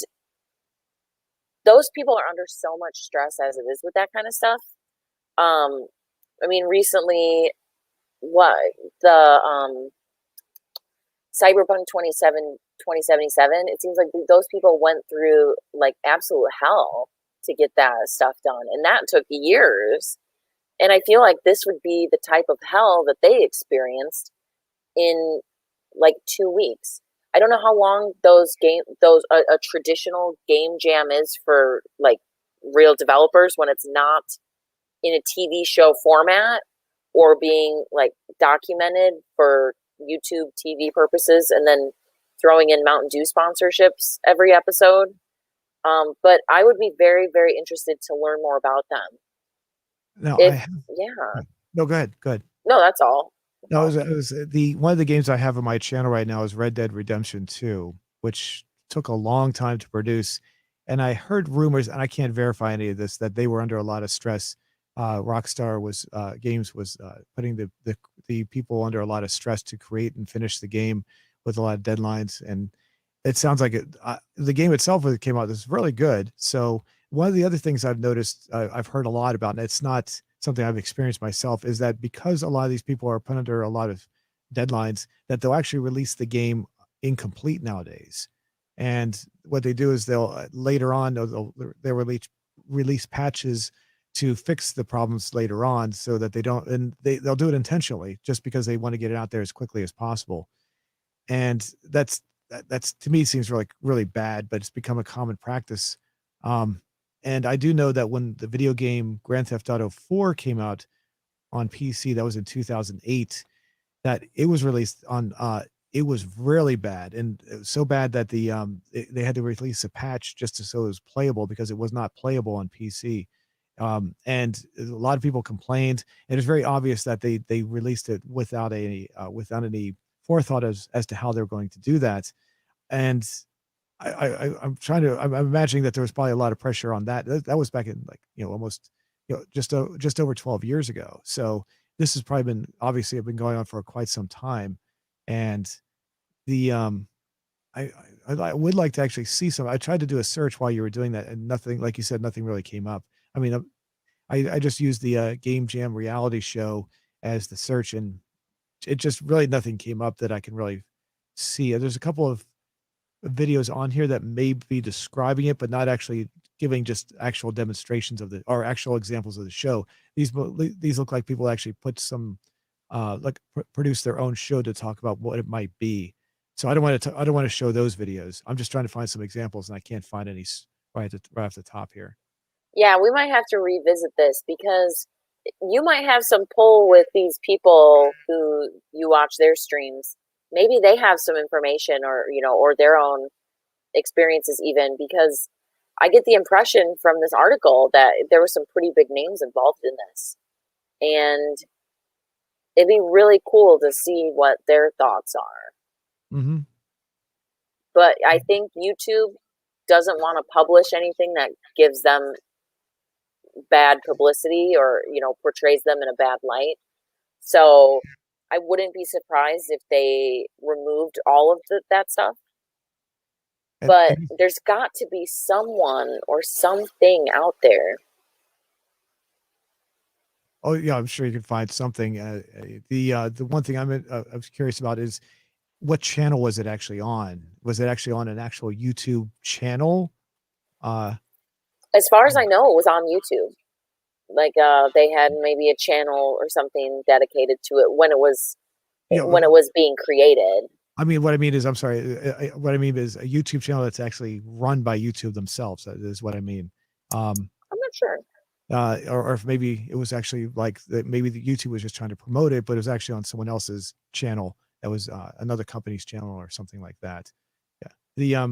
Speaker 2: those people are under so much stress as it is with that kind of stuff. I mean, recently, Cyberpunk 2077, it seems like those people went through like absolute hell to get that stuff done. And that took years. And I feel like this would be the type of hell that they experienced in like 2 weeks. I don't know how long a traditional game jam is for like real developers when it's not in a TV show format or being like documented for YouTube TV purposes, and then throwing in Mountain Dew sponsorships every episode. But I would be very, very interested to learn more about them.
Speaker 1: No, No, go ahead.
Speaker 2: No, that's all.
Speaker 1: No, it was one of the games I have on my channel right now is Red Dead Redemption 2, which took a long time to produce. And I heard rumors, and I can't verify any of this, that they were under a lot of stress. Rockstar was Games was putting the people under a lot of stress to create and finish the game with a lot of deadlines. And it sounds like the game itself, when it came out, is really good. So one of the other things I've noticed, I've heard a lot about, and it's not something I've experienced myself, is that because a lot of these people are put under a lot of deadlines, that they'll actually release the game incomplete nowadays. And what they do is they'll later on they'll release patches to fix the problems later on, so that they don't, and they'll do it intentionally just because they want to get it out there as quickly as possible. And that's to me seems really, really bad, but it's become a common practice. And I do know that when the video game Grand Theft Auto 4 came out on PC, that was in 2008, that it was released on it was really bad, and it was so bad that they had to release a patch just so it was playable, because it was not playable on PC. And a lot of people complained, and it's very obvious that they released it without any forethought as to how they're going to do that. And I'm imagining that there was probably a lot of pressure on that. That was back in, like, almost, just over 12 years ago. So this has probably obviously been going on for quite some time. And the I would like to actually see some. I tried to do a search while you were doing that, and nothing, like you said, nothing really came up. I mean, I just used the Game Jam reality show as the search, and it just really nothing came up that I can really see. There's a couple of videos on here that may be describing it, but not actually giving just actual demonstrations or actual examples of the show. These look like people actually put some produce their own show to talk about what it might be. So I don't want to show those videos. I'm just trying to find some examples, and I can't find any right off the top here.
Speaker 2: Yeah, we might have to revisit this, because you might have some pull with these people who you watch their streams. Maybe they have some information, or their own experiences even, because I get the impression from this article that there were some pretty big names involved in this. And it'd be really cool to see what their thoughts are.
Speaker 1: Mm-hmm.
Speaker 2: But I think YouTube doesn't want to publish anything that gives them bad publicity or, portrays them in a bad light. So I wouldn't be surprised if they removed all of that stuff. But there's got to be someone or something out there.
Speaker 1: Oh yeah, I'm sure you can find something. The one thing I was curious about is, what channel was it actually on? Was it actually on an actual YouTube channel?
Speaker 2: As far as I know, it was on YouTube. Like they had maybe a channel or something dedicated to it when it was being created.
Speaker 1: I mean, what I mean is, I'm sorry. What I mean is a YouTube channel that's actually run by YouTube themselves. That is what I mean.
Speaker 2: I'm not sure.
Speaker 1: Or if maybe it was actually like maybe the YouTube was just trying to promote it, but it was actually on someone else's channel. That was another company's channel or something like that. Yeah.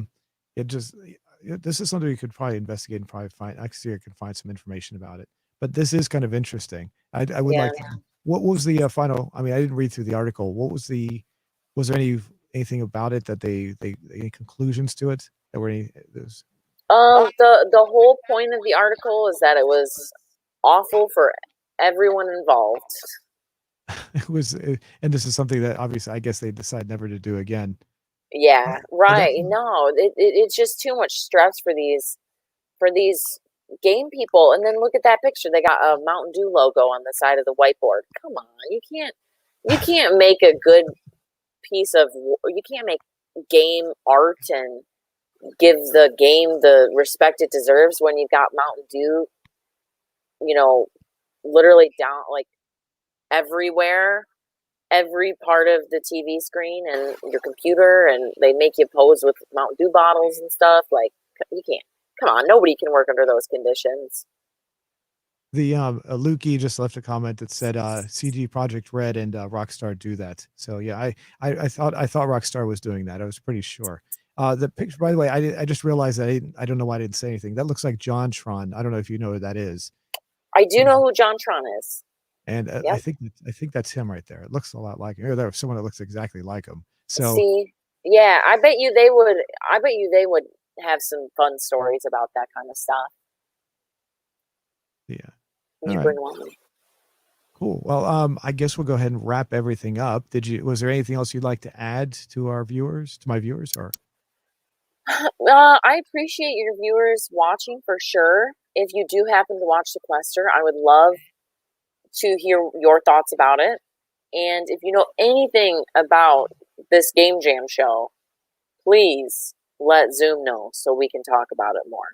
Speaker 1: This is something you could probably investigate and probably find. I can find some information about it. But this is kind of interesting. I would like to. What was the final? I mean, I didn't read through the article. Was there anything about it that any conclusions to it? That were any?
Speaker 2: The whole point of the article is that it was awful for everyone involved.
Speaker 1: It was, and this is something that obviously I guess they decide never to do again.
Speaker 2: Yeah, right. No, it's just too much stress for these game people. And then look at that picture. They got a Mountain Dew logo on the side of the whiteboard. Come on, you can't make a good you can't make game art and give the game the respect it deserves when you've got Mountain Dew, literally down like everywhere, every part of the TV screen and your computer, and they make you pose with Mountain Dew bottles and stuff. Like, you can't. Come on, nobody can work under those conditions.
Speaker 1: The Lukey just left a comment that said CG Project Red and Rockstar do that. So yeah, I thought Rockstar was doing that. I was pretty sure. The picture, by the way, I just realized that I don't know why I didn't say anything. That looks like JonTron. I don't know if you know who that is.
Speaker 2: I do know who JonTron is.
Speaker 1: And
Speaker 2: Yep.
Speaker 1: I think that's him right there. It looks a lot like him. Or there's someone that looks exactly like him. So
Speaker 2: see, Yeah, I bet you they would. I bet you they would have some fun stories about that kind of stuff.
Speaker 1: Yeah.
Speaker 2: You
Speaker 1: All right.
Speaker 2: bring along.
Speaker 1: Cool. Well, I guess we'll go ahead and wrap everything up. Was there anything else you'd like to add to our viewers, to my viewers, or?
Speaker 2: I appreciate your viewers watching for sure. If you do happen to watch Sequester, I would love to hear your thoughts about it. And if you know anything about this Game Jam show, please let Zoom know so we can talk about it more.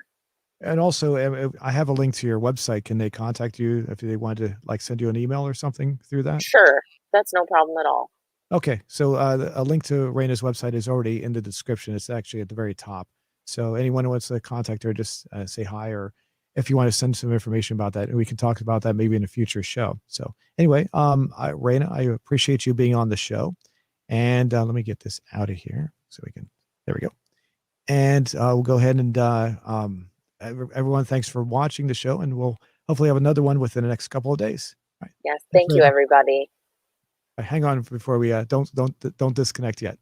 Speaker 1: And also, I have a link to your website. Can they contact you if they wanted to like send you an email or something through that?
Speaker 2: Sure, that's no problem at all.
Speaker 1: Okay, so a link to Raina's website is already in the description. It's actually at the very top. So anyone who wants to contact her, just say hi, or if you want to send some information about that, and we can talk about that maybe in a future show. So anyway, Raina, I appreciate you being on the show, and let me get this out of here so we can. There we go. And we'll go ahead and everyone, thanks for watching the show, and we'll hopefully have another one within the next couple of days. All right.
Speaker 2: Yes, thank you, everybody.
Speaker 1: Hang on before we don't disconnect yet.